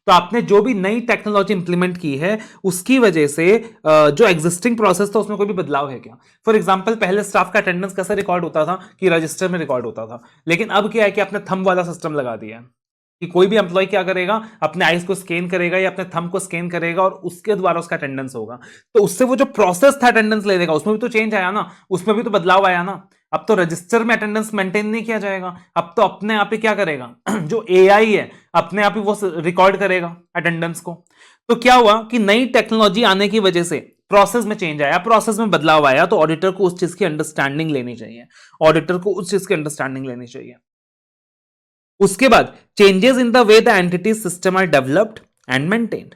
तो आपने जो भी नई टेक्नोलॉजी इंप्लीमेंट की है उसकी वजह से जो एग्जिस्टिंग प्रोसेस था उसमें कोई भी बदलाव है क्या। फॉर एग्जांपल, पहले स्टाफ का अटेंडेंस कैसे रिकॉर्ड होता था कि रजिस्टर में रिकॉर्ड होता था, लेकिन अब क्या है कि आपने थंब वाला सिस्टम लगा दिया है कि कोई भी एम्प्लॉय क्या करेगा, अपने आईज को स्कैन करेगा या अपने थंब को स्कैन करेगा और उसके द्वारा उसका अटेंडेंस होगा। तो उससे वो जो प्रोसेस था अटेंडेंस लेने का, उसमें भी तो चेंज आया ना, उसमें भी तो बदलाव आया ना। अब तो रजिस्टर में अटेंडेंस मेंटेन नहीं किया जाएगा, अब तो अपने आप ही क्या करेगा जो एआई है अपने आप ही वो रिकॉर्ड करेगा अटेंडेंस को। तो क्या हुआ कि नई टेक्नोलॉजी आने की वजह से प्रोसेस में चेंज आया, प्रोसेस में बदलाव आया, तो ऑडिटर को उस चीज की अंडरस्टैंडिंग लेनी चाहिए, ऑडिटर को उस चीज की अंडरस्टैंडिंग लेनी चाहिए। उसके बाद changes in the way the entity system are developed and maintained.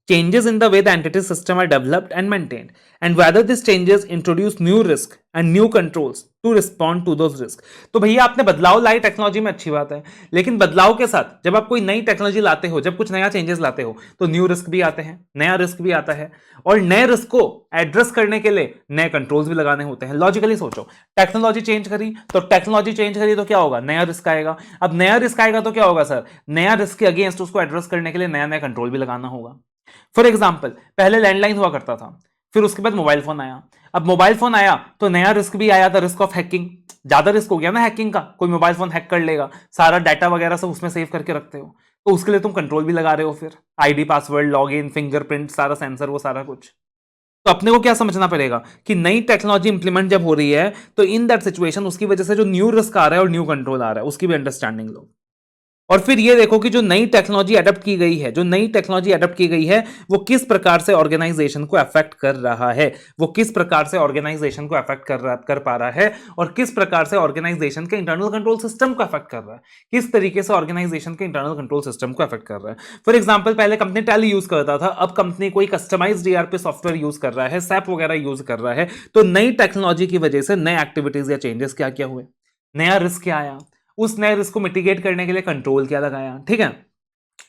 changes in the way the entity system are developed and maintained, and whether these changes introduce new risk and new controls to respond to those risks. तो भैया आपने बदलाव लाई technology में, अच्छी बात है, लेकिन बदलाव के साथ जब आप कोई नई टेक्नोलॉजी लाते हो, जब कुछ नया चेंजेस लाते हो, तो न्यू रिस्क भी आते हैं, नया रिस्क भी आता है, और नए रिस्क को एड्रेस करने के लिए नए कंट्रोल्स भी लगाने होते हैं. लॉजिकली सोचो, टेक्नोलॉजी चेंज करी तो क्या होगा, नया रिस्क आएगा. अब नया रिस्क आएगा तो क्या होगा सर, नया रिस्क के अगेंस्ट उसको एड्रेस करने के लिए नया नया कंट्रोल भी लगाना होगा. फॉर एग्जाम्पल, पहले लैंडलाइन हुआ करता था, फिर उसके बाद मोबाइल फोन आया. अब मोबाइल फोन आया तो नया रिस्क भी आया था, रिस्क ऑफ हैकिंग. ज्यादा रिस्क हो गया ना हैकिंग का, कोई मोबाइल फोन हैक कर लेगा, सारा डाटा वगैरह सब उसमें सेव करके रखते हो, तो उसके लिए तुम कंट्रोल भी लगा रहे हो, फिर आईडी, पासवर्ड, लॉगिन, फिंगरप्रिंट, सारा सेंसर, वो सारा कुछ. तो अपने को क्या समझना पड़ेगा कि नई टेक्नोलॉजी इंप्लीमेंट जब हो रही है तो इन दैट सिचुएशन उसकी वजह से जो न्यू रिस्क आ रहा है और न्यू कंट्रोल आ रहा है उसकी भी अंडरस्टैंडिंग लो. और फिर ये देखो कि जो नई टेक्नोलॉजी अडॉप्ट की गई है वो किस प्रकार से ऑर्गेनाइजेशन को अफेक्ट कर रहा है, कर पा रहा है, और किस प्रकार से ऑर्गेनाइजेशन के इंटरनल कंट्रोल सिस्टम को अफेक्ट कर रहा है, किस तरीके से ऑर्गेनाइजेशन के इंटरनल कंट्रोल सिस्टम को अफेक्ट कर रहा है. फॉर एग्जाम्पल, पहले कंपनी टैली यूज करता था, अब कंपनी कोई कस्टमाइज्ड ईआरपी सॉफ्टवेयर यूज कर रहा है, सैप वगैरह यूज कर रहा है. तो नई टेक्नोलॉजी की वजह से नए एक्टिविटीज या चेंजेस क्या क्या हुए, नया रिस्क क्या आया, उस नए रिस्क को मिटिगेट करने के लिए कंट्रोल क्या लगाया, ठीक है,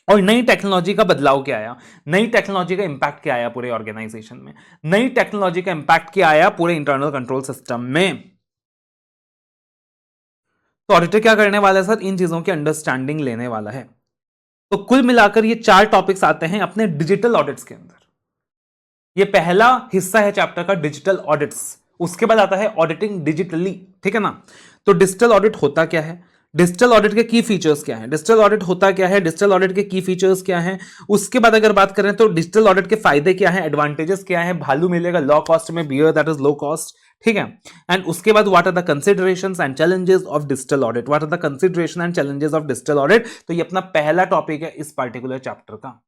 और नई टेक्नोलॉजी का बदलाव क्या आया, नई टेक्नोलॉजी का इंपैक्ट क्या आया पूरे ऑर्गेनाइजेशन में, नई टेक्नोलॉजी का इंपैक्ट क्या आया पूरे इंटरनल कंट्रोल सिस्टम में. तो ऑडिटर क्या करने वाला है सर, इन चीजों की अंडरस्टैंडिंग लेने वाला है. तो कुल मिलाकर ये 4 टॉपिक्स आते हैं अपने डिजिटल ऑडिट्स के अंदर. ये पहला हिस्सा है चैप्टर का, डिजिटल ऑडिट्स. उसके बाद आता है ऑडिटिंग डिजिटली, ठीक है ना. तो डिजिटल ऑडिट होता क्या है, डिजिटल ऑडिट के की फीचर्स क्या हैं, डिजिटल ऑडिट होता क्या है, डिजिटल ऑडिट के की फीचर्स क्या हैं. उसके बाद अगर बात करें तो डिजिटल ऑडिट के फायदे क्या हैं, एडवांटेजेस क्या हैं, वैल्यू मिलेगा लो कॉस्ट में, bear that is low cost, ठीक है. एंड उसके बाद what are the considerations and challenges of digital audit, what are the consideration and challenges of digital audit. तो ये अपना पहला टॉपिक है इस पार्टिकुलर चैप्टर का.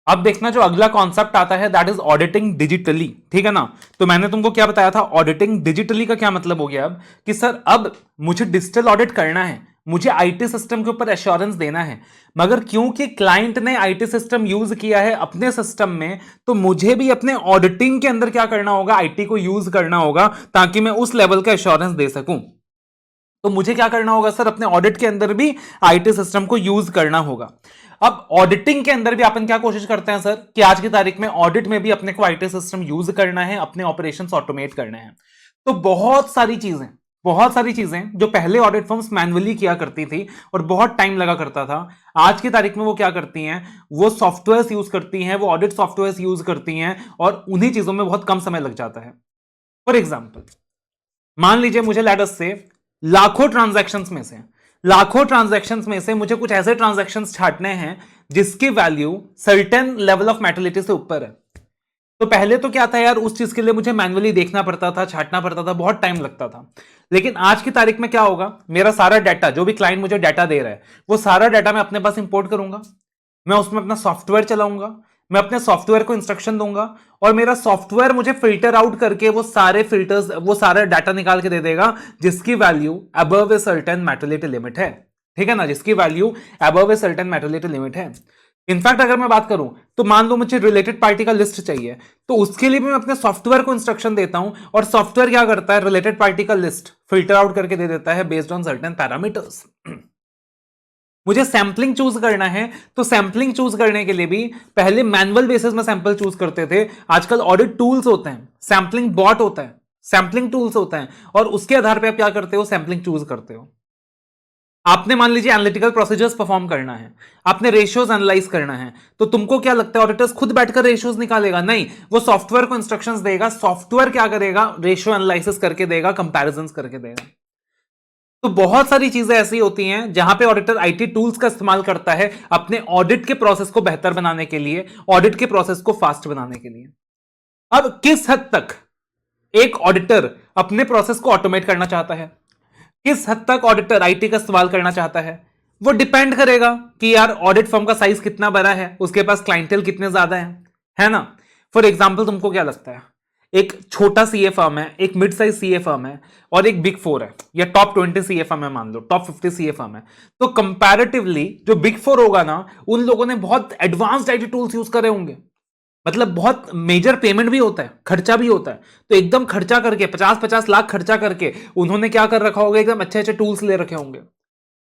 अब देखना जो अगला कॉन्सेप्ट आता है दैट इज ऑडिटिंग डिजिटली, ठीक है ना. तो मैंने तुमको क्या बताया था, ऑडिटिंग डिजिटली का क्या मतलब हो गया अब कि सर अब मुझे डिजिटल ऑडिट करना है, मुझे आईटी सिस्टम के ऊपर एश्योरेंस देना है, मगर क्योंकि क्लाइंट ने आईटी सिस्टम यूज किया है अपने सिस्टम में, तो मुझे भी अपने ऑडिटिंग के अंदर क्या करना होगा, आईटी को यूज करना होगा ताकि मैं उस लेवल का एश्योरेंस दे सकूं. तो मुझे क्या करना होगा सर, अपने ऑडिट के अंदर भी आईटी सिस्टम को यूज करना होगा. अब ऑडिटिंग के अंदर भी अपन क्या कोशिश करते हैं सर कि आज की तारीख में ऑडिट में भी अपने को आईटी सिस्टम यूज करना है, अपने ऑपरेशंस ऑटोमेट करने हैं. तो बहुत सारी चीजें जो पहले ऑडिट फर्म्स मैन्युअली किया करती थी और बहुत टाइम लगा करता था, आज की तारीख में वो क्या करती हैं, वो सॉफ्टवेयर यूज करती हैं, वो ऑडिट सॉफ्टवेयर यूज करती हैं, और उन्हीं चीजों में बहुत कम समय लग जाता है. फॉर एग्जाम्पल, मान लीजिए मुझे लैडस से लाखों ट्रांजैक्शंस में से मुझे कुछ ऐसे ट्रांजैक्शंस छांटने हैं जिसकी वैल्यू सर्टेन लेवल ऑफ मैटुरिटी से ऊपर है. तो पहले तो क्या था यार, उस चीज के लिए मुझे मैन्युअली देखना पड़ता था, छांटना पड़ता था, बहुत टाइम लगता था. लेकिन आज की तारीख में क्या होगा, मेरा सारा डाटा, जो भी क्लाइंट मुझे डाटा दे रहा है, वो सारा डाटा मैं अपने पास इंपोर्ट करूंगा, मैं उसमें अपना सॉफ्टवेयर चलाऊंगा, मैं अपने सॉफ्टवेयर को इंस्ट्रक्शन दूंगा, और मेरा सॉफ्टवेयर मुझे फिल्टर आउट करके वो सारे डाटा निकाल के दे देगा जिसकी value above a certain maturity limit है, ठीक है ना, जिसकी value above a certain maturity limit है. इनफैक्ट अगर मैं बात करूं तो मान लो मुझे रिलेटेड पार्टी का लिस्ट चाहिए, तो उसके लिए भी मैं अपने सॉफ्टवेयर को इंस्ट्रक्शन देता हूं, और सॉफ्टवेयर क्या करता है, रिलेटेड पार्टी का लिस्ट फिल्टर आउट करके दे देता है बेस्ड ऑन सर्टेन पैरामीटर्स. मुझे सैंपलिंग चूज करना है, तो सैंपलिंग चूज करने के लिए भी पहले मैनुअल बेसिस में सैंपल चूज करते थे, आजकल ऑडिट टूल्स होते हैं, सैंपलिंग बॉट होता है, सैंपलिंग टूल्स होता है, और उसके आधार पे आप क्या करते हो, सैंपलिंग चूज करते हो. आपने मान लीजिए एनालिटिकल प्रोसीजर्स परफॉर्म करना है, आपने रेशियोज एनालाइज करना है, तो तुमको क्या लगता है ऑडिटर्स खुद बैठकर रेशियोज निकालेगा, नहीं, वो सॉफ्टवेयर को इंस्ट्रक्शंस देगा, सॉफ्टवेयर क्या करेगा, रेशियो एनालिसिस करके देगा, कंपैरिजंस करके देगा. तो बहुत सारी चीजें ऐसी होती हैं जहां पे ऑडिटर आईटी टूल्स का इस्तेमाल करता है अपने ऑडिट के प्रोसेस को बेहतर बनाने के लिए, ऑडिट के प्रोसेस को फास्ट बनाने के लिए. अब किस हद तक एक ऑडिटर अपने प्रोसेस को ऑटोमेट करना चाहता है, किस हद तक ऑडिटर आईटी का इस्तेमाल करना चाहता है, वो डिपेंड करेगा कि यार ऑडिट फर्म का साइज कितना बड़ा है, उसके पास क्लाइंटेल कितने ज्यादा है ना. फॉर एग्जाम्पल तुमको क्या लगता है, एक छोटा सीए फर्म है, एक मिड साइज सीए फर्म है और एक बिग फोर है, या टॉप 20 सीए फर्म है, मान लो टॉप 50 सीए फर्म है, तो कंपैरेटिवली जो बिग फोर होगा ना, उन लोगों ने बहुत एडवांस्ड आईटी टूल्स यूज करे होंगे, मतलब बहुत मेजर पेमेंट भी होता है, खर्चा भी होता है, तो एकदम खर्चा करके 50-50 लाख खर्चा करके उन्होंने क्या कर रखा होगा, एकदम अच्छे अच्छे टूल्स ले रखे होंगे।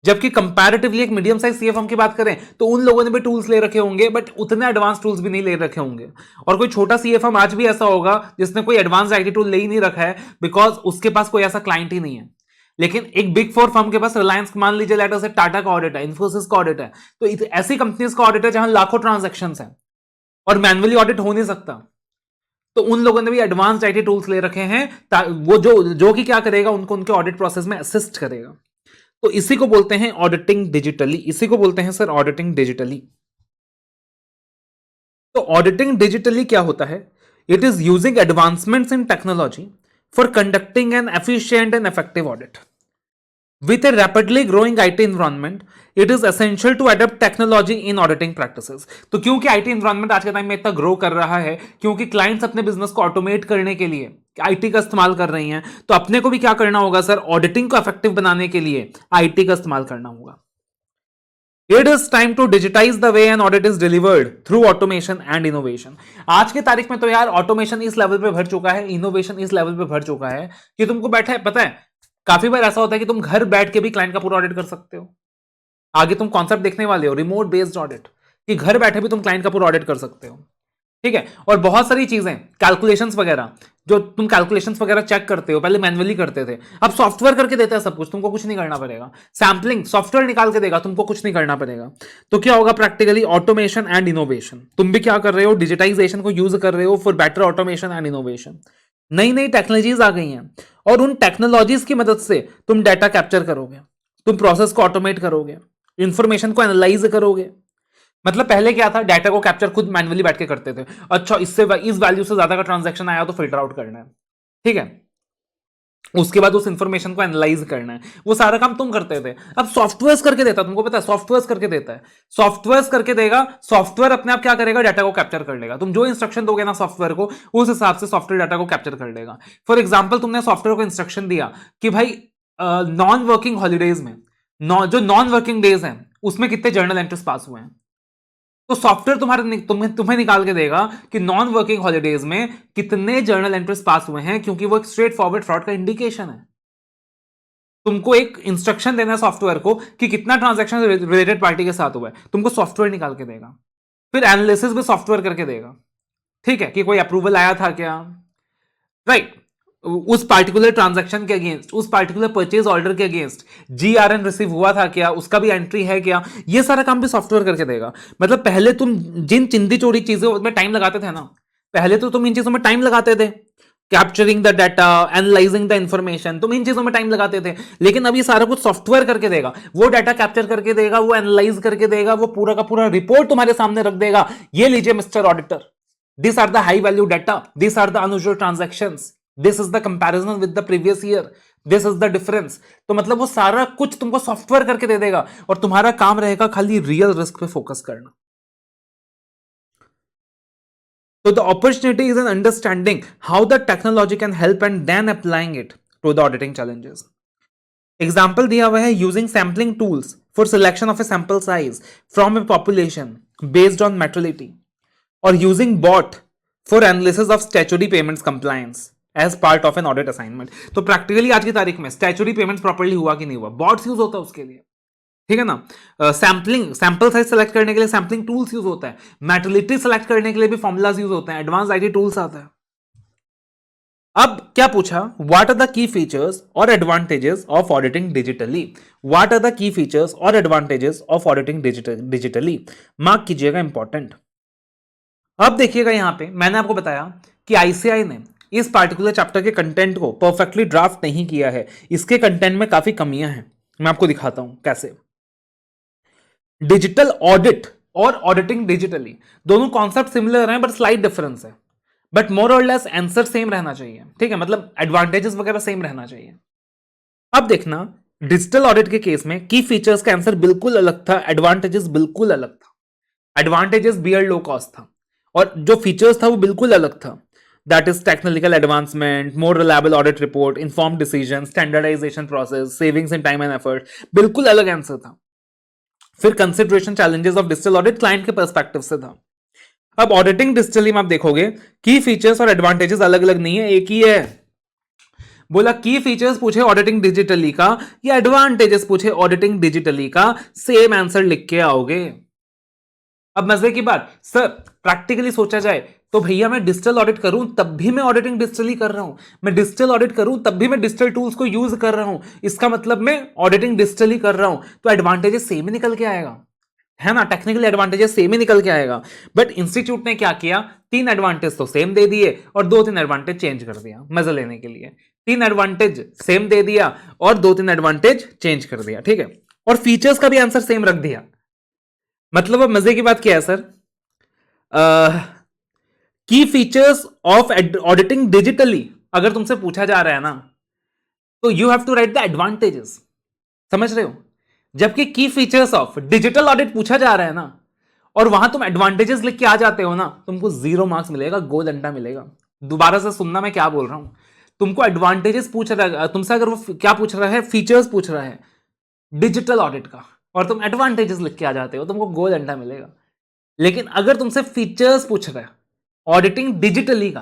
जबकि कंपैरेटिवली एक मीडियम साइज सीएफएम की बात करें तो उन लोगों ने भी टूल्स ले रखे होंगे, बट उतने एडवांस टूल्स भी नहीं ले रखे होंगे। और कोई छोटा सीएफएम आज भी ऐसा होगा जिसने कोई एडवांस आईटी टूल ले ही नहीं रखा है, बिकॉज उसके पास कोई ऐसा क्लाइंट ही नहीं है। लेकिन एक बिग फोर फर्म के पास, रिलायंस मान लीजिए, लेटर से टाटा का ऑडिट है, इन्फोसिस का ऑडिट है, तो ऐसी कंपनीज का ऑडिट है जहां लाखों ट्रांजेक्शन है और मैनुअली ऑडिट हो नहीं सकता, तो उन लोगों ने भी एडवांस्ड आईटी टूल्स ले रखे हैं, वो जो कि क्या करेगा, उनको उनके ऑडिट प्रोसेस में असिस्ट करेगा। तो इसी को बोलते हैं ऑडिटिंग डिजिटली, इसी को बोलते हैं सर ऑडिटिंग डिजिटली। तो ऑडिटिंग डिजिटली क्या होता है? It is using advancements in technology for conducting an efficient and effective audit. With a rapidly growing IT environment, it is essential to adapt technology in auditing practices. तो क्योंकि IT environment आज के time में इतना grow कर रहा है, क्योंकि क्लाइंट्स अपने बिजनेस को ऑटोमेट करने के लिए IT का इस्तेमाल कर रही हैं, तो अपने को भी क्या करना होगा सर, ऑडिटिंग को इफेक्टिव बनाने के लिए IT का इस्तेमाल करना होगा। It is time to digitize the way an audit is delivered through automation and innovation. आज की तारीख में तो यार ऑटोमेशन इस लेवल पे भर चुका है, इनोवेशन इस लेवल पे भर चुका है कि तुमको बैठा है, पता है काफी बार ऐसा होता है कि तुम घर बैठ के भी क्लाइंट का पूरा ऑडिट कर सकते हो। आगे तुम कॉन्सेप्ट देखने वाले हो, रिमोट बेस्ड ऑडिट, कि घर बैठे भी तुम क्लाइंट का पूरा ऑडिट कर सकते हो, ठीक है। और बहुत सारी चीजें, कैलकुलेशंस वगैरह, जो तुम कैलकुलेशंस वगैरह चेक करते हो, पहले मैन्युअली करते थे, अब सॉफ्टवेयर करके देता है सब कुछ, तुमको कुछ नहीं करना पड़ेगा। सैम्पलिंग सॉफ्टवेयर निकाल के देगा, तुमको कुछ नहीं करना पड़ेगा। तो क्या होगा प्रैक्टिकली, ऑटोमेशन एंड इनोवेशन। तुम भी क्या कर रहे हो, डिजिटाइजेशन को यूज कर रहे हो for better automation and innovation. नई नई टेक्नोलॉजीज आ गई हैं और उन टेक्नोलॉजीज की मदद से तुम डाटा कैप्चर करोगे, तुम प्रोसेस को ऑटोमेट करोगे, इंफॉर्मेशन को एनालाइज करोगे। मतलब पहले क्या था, डाटा को कैप्चर खुद मैन्युअली बैठ के करते थे, अच्छा इससे इस वैल्यू से ज्यादा का ट्रांजैक्शन आया तो फिल्टर आउट करना है, ठीक है, उसके बाद उस इंफॉर्मेशन को एनालाइज करना है, वो सारा काम तुम करते थे। अब सॉफ्टवेयर करके देता, तुमको पता है सॉफ्टवेयर करके देता है, सॉफ्टवेयर करके देगा, सॉफ्टवेयर अपने आप क्या करेगा, डाटा को कैप्चर कर लेगा। तुम जो इंस्ट्रक्शन दोगे ना सॉफ्टवेयर को, उस हिसाब से सॉफ्टवेयर डाटा को कैप्चर कर लेगा। फॉर एग्जाम्पल, तुमने सॉफ्टवेयर को इंस्ट्रक्शन दिया कि भाई नॉन वर्किंग हॉलीडेज में, जो नॉन वर्किंग डेज हैं उसमें कितने जर्नल एंट्रीज पास हुए हैं, तो सॉफ्टवेयर तुम्हें निकाल के देगा कि नॉन वर्किंग हॉलीडेज में कितने जर्नल एंट्रीज पास हुए हैं, क्योंकि वो एक स्ट्रेट फॉरवर्ड फ्रॉड का इंडिकेशन है। तुमको एक इंस्ट्रक्शन देना है सॉफ्टवेयर को कि कितना ट्रांजैक्शन रिलेटेड पार्टी के साथ हुआ है, तुमको सॉफ्टवेयर निकाल के देगा। फिर एनालिसिस भी सॉफ्टवेयर करके देगा, ठीक है, कि कोई अप्रूवल आया था क्या, राइट, उस पार्टिकुलर ट्रांजैक्शन के अगेंस्ट, उस पार्टिकुलर परचेज ऑर्डर के अगेंस्ट जीआरएन रिसीव हुआ था क्या, उसका भी एंट्री है क्या, ये सारा काम भी सॉफ्टवेयर करके देगा। मतलब पहले तुम जिन चिंदी चोरी चीजों में टाइम लगाते थे ना, पहले तो तुम इन चीजों में टाइम लगाते थे, capturing the data, analysing the information, तुम इन चीजों में टाइम लगाते थे, लेकिन अब ये सारा कुछ सॉफ्टवेयर करके देगा। वो डाटा कैप्चर करके देगा, वो एनालाइज करके देगा, वो पूरा का पूरा रिपोर्ट तुम्हारे सामने रख देगा। ये लीजिए mister auditor, this are the high value data, this are the unusual transactions, this is the comparison with the previous year, this is the difference. तो मतलब वो सारा कुछ तुमको सॉफ्टवेयर करके दे देगा और तुम्हारा काम रहेगा खाली रियल रिस्क पे फोकस करना। So the opportunity is in understanding how the technology can help and then applying it to the auditing challenges. Example दिया हुआ है, using sampling tools for selection of a sample size from a population based on materiality, or using bot for analysis of statutory payments compliance as part of an audit assignment. तो practically आज की तारीख में statutory payments properly हुआ कि नहीं हुआ, bots use होता है उसके लिए, ठीक है ना। सैंपल साइज सेलेक्ट करने के लिए सैम्पलिंग टूल्स यूज होता है, मैटरलिटी सेलेक्ट करने के लिए भी फॉर्मूलाज यूज होते हैं, एडवांस आईटी टूल्स आता है। अब क्या पूछा, what are the key features और advantages of auditing digitally, what are the key features और advantages of auditing digitally, mark कीजिएगा इंपॉर्टेंट। अब देखिएगा यहां पे मैंने आपको बताया कि आईसीआई ने इस पार्टिकुलर चैप्टर के कंटेंट को परफेक्टली ड्राफ्ट नहीं किया है, इसके कंटेंट में काफी कमियां हैं, मैं आपको दिखाता हूं कैसे। डिजिटल ऑडिट और ऑडिटिंग डिजिटली दोनों कॉन्सेप्ट सिमिलर हैं, बट स्लाइट डिफरेंस है, बट मोर और लेस आंसर सेम रहना चाहिए, ठीक है, मतलब एडवांटेजेस वगैरह सेम रहना चाहिए। अब देखना, डिजिटल ऑडिट के केस में की फीचर्स का आंसर बिल्कुल अलग था, एडवांटेजेस बिल्कुल अलग था। एडवांटेजेस बियर लो कॉस्ट था और जो फीचर्स था वो बिल्कुल अलग था। That is technological advancement, more reliable audit report, inform decision, standardization process, savings in time and effort. बिल्कुल अलग आंसर था। फिर consideration challenges of digital audit client के पर्सपेक्टिव से था। अब ऑडिटिंग डिजिटली में आप देखोगे की फीचर्स और एडवांटेजेस अलग अलग नहीं है, एक ही है। बोला की फीचर्स पूछे ऑडिटिंग डिजिटली का या एडवांटेजेस पूछे ऑडिटिंग डिजिटली का, सेम आंसर लिख के आओगे। अब मजे की बात, सर प्रैक्टिकली सोचा जाए तो भैया मैं डिजिटल ऑडिट करूं तब भी मैं ऑडिटिंग डिजिटली कर रहा हूं, मैं डिजिटल ऑडिट करूं तब भी मैं डिजिटल टूल्स को यूज कर रहा हूं, इसका मतलब मैं ऑडिटिंग डिजिटली कर रहा हूं, तो एडवांटेजेस सेम ही निकल के आएगा, है ना। टेक्निकल एडवांटेजेस सेम ही निकल के आएगा। बट इंस्टीट्यूट ने क्या किया, 3 एडवांटेज तो सेम दे दिए और 2-3 एडवांटेज चेंज कर दिया मजा लेने के लिए। 3 एडवांटेज सेम दे दिया और 2-3 एडवांटेज चेंज कर दिया, ठीक है। और फीचर्स का भी आंसर सेम रख दिया। मतलब अब मजे की बात क्या है सर, की फीचर्स ऑफ ऑडिटिंग डिजिटली अगर तुमसे पूछा जा रहा है ना, तो you have to write the advantages, समझ रहे हो। जबकि की फीचर्स ऑफ डिजिटल ऑडिट पूछा जा रहा है ना, और वहां तुम एडवांटेजेस लिख के आ जाते हो ना, तुमको 0 मार्क्स मिलेगा, गोल अंडा मिलेगा। दोबारा से सुनना मैं क्या बोल रहा हूं। तुमको एडवांटेजेस पूछ रहा है तुमसे, अगर वो क्या पूछ रहा है, फीचर्स पूछ रहा है डिजिटल ऑडिट का, और तुम एडवांटेजेस लिख के आ जाते हो, तुमको गोल अंडा मिलेगा। लेकिन अगर तुमसे फीचर्स पूछ रहा है ऑडिटिंग डिजिटली का,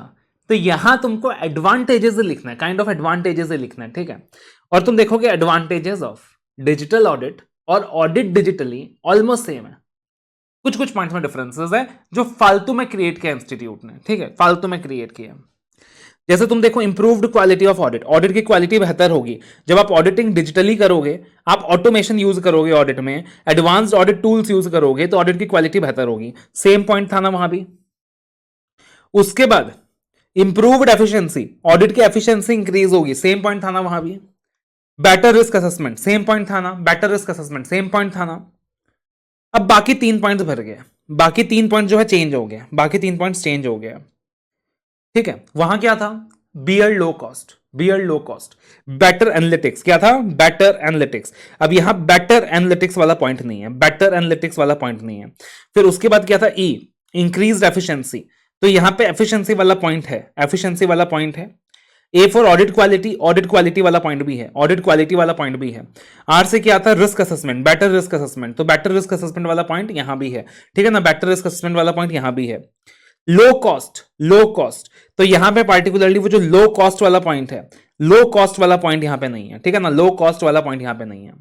तो यहां तुमको एडवांटेजेस लिखना है, काइंड ऑफ एडवांटेजेस लिखना है, ठीक है। और तुम देखोगे एडवांटेजेस ऑफ डिजिटल ऑडिट और ऑडिट डिजिटली ऑलमोस्ट सेम है, कुछ कुछ पॉइंट्स में डिफरेंसेस है जो फालतू में क्रिएट किया इंस्टीट्यूट ने, ठीक है, फालतू में क्रिएट किया। जैसे तुम देखो improved quality of audit, audit की क्वालिटी बेहतर होगी जब आप ऑडिटिंग डिजिटली करोगे, आप ऑटोमेशन यूज करोगे ऑडिट में, एडवांस्ड ऑडिट टूल्स यूज करोगे, तो ऑडिट की क्वालिटी बेहतर होगी। सेम पॉइंट था ना वहां भी। उसके बाद इंप्रूव्ड एफिशिएंसी, ऑडिट की एफिशिएंसी इंक्रीज होगी, सेम पॉइंट था ना वहां भी। Better risk assessment, same point था ना। Better risk assessment, same point था ना। अब बाकी 3 पॉइंट्स भर गए, बाकी 3 पॉइंट जो है चेंज हो गया, बाकी 3 पॉइंट्स चेंज हो गया, ठीक है। वहां क्या था, bear low cost, bear low cost, better analytics, क्या था, बेटर एनालिटिक्स। अब यहां बेटर एनालिटिक्स वाला पॉइंट नहीं है, बेटर एनालिटिक्स वाला पॉइंट नहीं है। फिर उसके बाद क्या था, ई इंक्रीज्ड एफिशिएंसी, तो यहां पे एफिशिएंसी वाला पॉइंट है, एफिशिएंसी वाला पॉइंट है। A for audit quality, audit quality वाला पॉइंट भी है, ऑडिट क्वालिटी वाला पॉइंट भी है। आर से क्या आता है, risk assessment, better risk assessment, तो बेटर रिस्क असेसमेंट वाला पॉइंट यहां भी है, ठीक है ना। बेटर रिस्क असेसमेंट वाला पॉइंट यहां भी है। लो कॉस्ट, लो कॉस्ट, तो यहां पे पार्टिकुलरली वो जो लो कॉस्ट वाला पॉइंट है, लो कॉस्ट वाला पॉइंट यहां पे नहीं है, ठीक है ना, लो कॉस्ट वाला पॉइंट यहां पे नहीं है।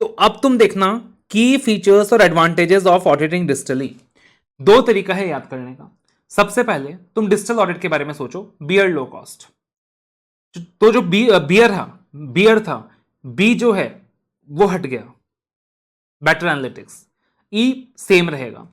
तो अब तुम देखना की फीचर्स और एडवांटेजेस ऑफ ऑडिटिंग डिजिटली, 2 तरीका है याद करने का। सबसे पहले तुम डिजिटल ऑडिट के बारे में सोचो, बियर लो कॉस्ट, तो जो बियर था, बी जो है वो हट गया, बेटर एनालिटिक्स, ई सेम रहेगा,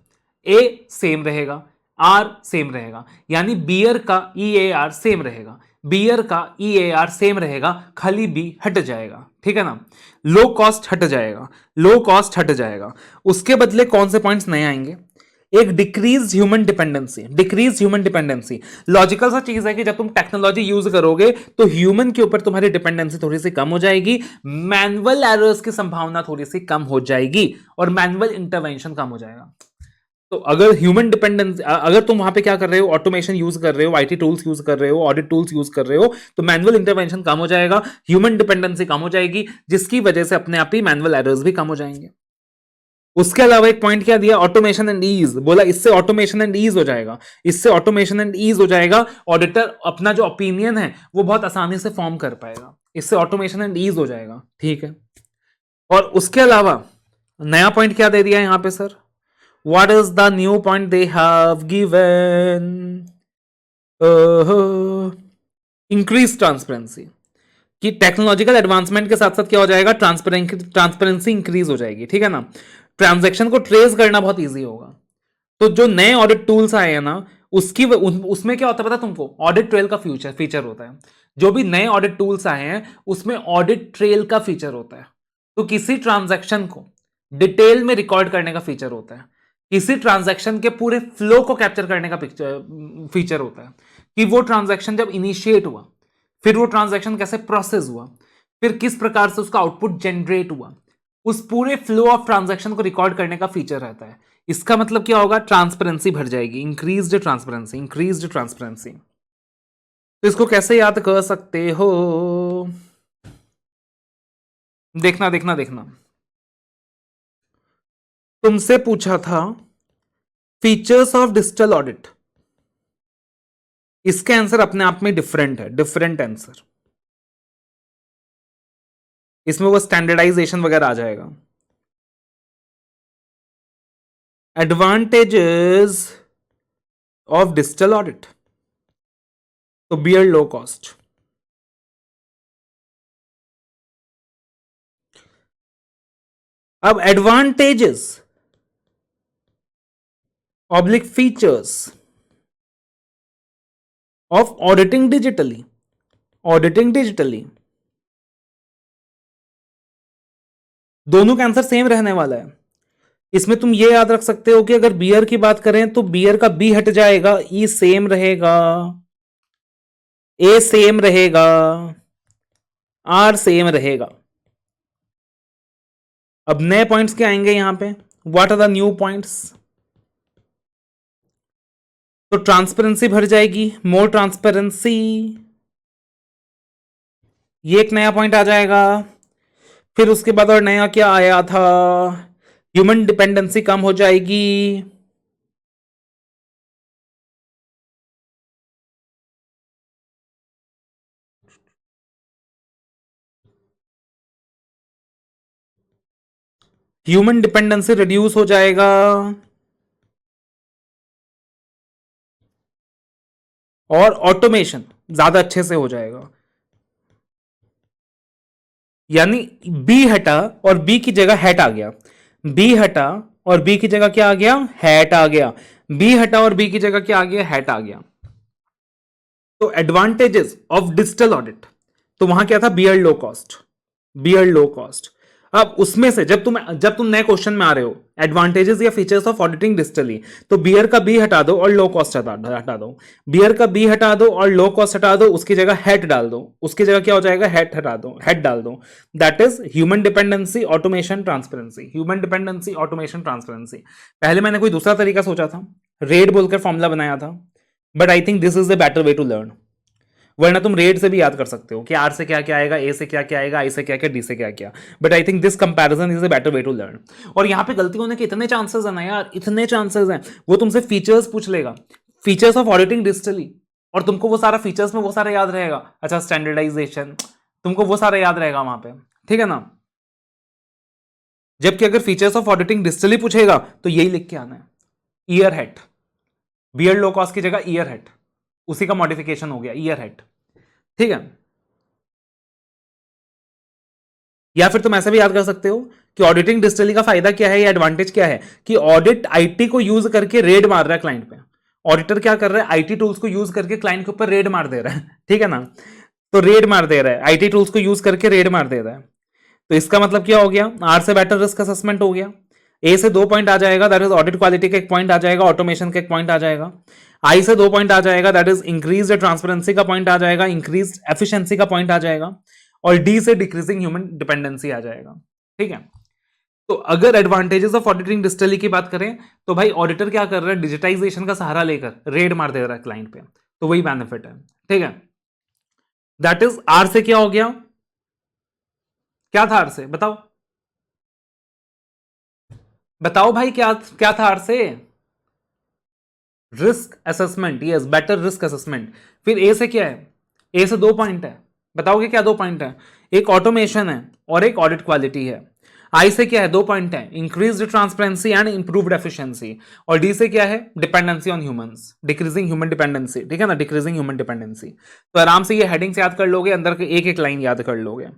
ए सेम रहेगा, आर सेम रहेगा, यानी बियर का ई ए आर सेम रहेगा, बियर का ई ए आर सेम रहेगा, खाली बी हट जाएगा, ठीक है ना। लो कॉस्ट हट जाएगा, लो कॉस्ट हट जाएगा। उसके बदले कौन से पॉइंट्स नए आएंगे, एक decrease human dependency, decrease human dependency. Logical सा चीज है कि जब तुम टेक्नोलॉजी यूज करोगे तो ह्यूमन के ऊपर तुम्हारी डिपेंडेंसी थोड़ी सी कम हो जाएगी, मैनुअल एरर्स की संभावना थोड़ी सी कम हो जाएगी और मैनुअल इंटरवेंशन कम हो जाएगा। तो अगर ह्यूमन डिपेंडेंस, अगर तुम वहां पे क्या कर रहे हो, ऑटोमेशन यूज कर रहे हो, आईटी टूल्स यूज कर रहे हो, ऑडिट टूल्स यूज कर रहे हो, तो मैनुअल इंटरवेंशन कम हो जाएगा, ह्यूमन डिपेंडेंसी कम हो जाएगी, जिसकी वजह से अपने आप ही मैनुअल एरर्स भी कम हो जाएंगे। उसके अलावा एक पॉइंट क्या दिया, ऑटोमेशन एंड ईज, बोला इससे ऑटोमेशन एंड ईज हो जाएगा, इससे ऑटोमेशन एंड ईज हो जाएगा, ऑडिटर अपना जो ओपिनियन है वो बहुत आसानी से फॉर्म कर पाएगा, इससे ऑटोमेशन एंड ईज हो जाएगा, ठीक है। और उसके अलावा नया पॉइंट क्या दे दिया यहां पे sir, what is the new point they have given, increase transparency, कि टेक्नोलॉजिकल एडवांसमेंट के साथ साथ क्या हो जाएगा, ट्रांसपेरेंसी इंक्रीज हो जाएगी, ठीक है ना। ट्रांजैक्शन को ट्रेस करना बहुत इजी होगा। तो जो नए ऑडिट टूल्स आए हैं ना, उसमें क्या होता है पता तुमको, ऑडिट ट्रेल का फीचर होता है। जो भी नए ऑडिट टूल्स आए हैं उसमें ऑडिट ट्रेल का फीचर होता है। तो किसी ट्रांजैक्शन को डिटेल में रिकॉर्ड करने का फीचर होता है, किसी ट्रांजैक्शन के पूरे फ्लो को कैप्चर करने का फीचर होता है, कि वो ट्रांजैक्शन जब इनिशिएट हुआ, फिर वो ट्रांजैक्शन कैसे प्रोसेस हुआ, फिर किस प्रकार से उसका आउटपुट जनरेट हुआ, उस पूरे फ्लो ऑफ ट्रांजैक्शन को रिकॉर्ड करने का फीचर रहता है। इसका मतलब क्या होगा, ट्रांसपेरेंसी बढ़ जाएगी, इंक्रीज्ड ट्रांसपेरेंसी, इंक्रीज्ड ट्रांसपेरेंसी। तो इसको कैसे याद कर सकते हो, देखना देखना देखना। तुमसे पूछा था फीचर्स ऑफ डिजिटल ऑडिट, इसके आंसर अपने आप में डिफरेंट है, डिफरेंट आंसर। इसमें वो स्टैंडर्डाइजेशन वगैरह आ जाएगा। एडवांटेजेस ऑफ डिजिटल ऑडिट, तो बियर लो कॉस्ट। अब advantages oblique features of auditing digitally, auditing digitally, दोनों का आंसर सेम रहने वाला है। इसमें तुम ये याद रख सकते हो कि अगर बियर की बात करें तो बियर का बी हट जाएगा, ई सेम रहेगा, ए सेम रहेगा, आर सेम रहेगा। अब नए पॉइंट्स क्या आएंगे यहां पे, what are the new points, तो ट्रांसपेरेंसी बढ़ जाएगी, मोर ट्रांसपेरेंसी, ये एक नया पॉइंट आ जाएगा। फिर उसके बाद और नया क्या आया था, ह्यूमन डिपेंडेंसी कम हो जाएगी, ह्यूमन डिपेंडेंसी रिड्यूस हो जाएगा, और ऑटोमेशन ज्यादा अच्छे से हो जाएगा। यानी बी हटा और बी की जगह हैट आ गया, बी हटा और बी की जगह क्या आ गया, हैट आ गया, बी हटा और बी की जगह क्या आ गया, हैट आ गया। तो एडवांटेजेस ऑफ डिजिटल ऑडिट, तो वहां क्या था, bear low cost, bear low cost. अब उसमें से जब तुम नए क्वेश्चन में आ रहे हो, एडवांटेजेस या फीचर्स ऑफ ऑडिटिंग डिजिटली, तो बियर का बी हटा दो और लो कॉस्ट हटा दो, बियर का बी हटा दो और लो कॉस्ट हटा दो, उसकी जगह हेट डाल दो, उसकी जगह क्या हो जाएगा, हेट हटा दो, हेट डाल दो। That is human dependency automation transparency, human dependency automation transparency. पहले मैंने कोई दूसरा तरीका सोचा था, रेड बोलकर फॉर्मूला बनाया था, but I think this is the better way to learn. वरना तुम रेट से भी याद कर सकते हो कि आर से क्या क्या आएगा, ए से क्या क्या आएगा, आई से क्या क्या, डी से क्या क्या। But I think this comparison is a better way to learn. और यहां पे गलती होने के इतने चांसेस है ना यार, इतने चांसेस हैं। वो तुमसे फीचर्स पूछ लेगा, फीचर्स ऑफ ऑडिटिंग डिजिटली, और तुमको वो सारा फीचर्स में वो सारा याद रहेगा। अच्छा, स्टैंडर्डाइजेशन, तुमको वो सारा याद रहेगा वहां पे, ठीक है ना। जबकि अगर फीचर्स ऑफ ऑडिटिंग डिजिटली पूछेगा तो यही लिख के आना है, year head, beard low cost की जगह ईयर हेड, उसी का मॉडिफिकेशन हो गया ईयर हेड, ठीक है। या फिर तुम ऐसा भी याद कर सकते हो कि ऑडिटिंग डिजिटली का फायदा क्या है या एडवांटेज क्या है, कि ऑडिट आईटी को यूज करके रेड मार रहा है क्लाइंट पे। ऑडिटर क्या कर रहा है, आईटी टूल्स को यूज करके क्लाइंट के ऊपर रेड मार दे रहा है, ठीक है ना। तो रेड मार दे रहा है, आईटी टूल्स को यूज करके रेड मार दे रहा है। तो इसका मतलब क्या हो गया, आर से बेटर रिस्क असेसमेंट हो गया, ए से 2 पॉइंट आ जाएगा, दैट इज ऑडिट क्वालिटी का 1 पॉइंट आ जाएगा, ऑटोमेशन का 1 पॉइंट आ जाएगा। आई से 2 पॉइंट आ जाएगा, दैट इज इंक्रीज ट्रांसपेरेंसी का पॉइंट आ जाएगा, इंक्रीज एफिशिएंसी का पॉइंट आ जाएगा, और डी से डिक्रीजिंग ह्यूमन डिपेंडेंसी आ जाएगा, ठीक है। तो अगर एडवांटेजेस ऑफ ऑडिटिंग डिजिटली की बात करें, तो भाई ऑडिटर क्या कर रहा है, डिजिटाइजेशन का सहारा लेकर रेड मार दे रहा है क्लाइंट पे, तो वही बेनिफिट है, ठीक है। दैट इज आर से क्या हो गया, क्या था आर से, बताओ बताओ भाई, क्या क्या था आर से, risk assessment, yes, better risk assessment. फिर ए से क्या है, ए से 2 पॉइंट है, बताओगे क्या 2 पॉइंट है, एक ऑटोमेशन है और एक ऑडिट क्वालिटी है। आई से क्या है, 2 पॉइंट है, increase transparency and improved efficiency, और डी से क्या है, dependency on humans, decreasing human dependency, ठीक है ना, डिक्रीजिंग ह्यूमन डिपेंडेंसी। तो आराम से ये हेडिंग्स याद कर लोगे, अंदर के एक एक लाइन याद कर लोगे।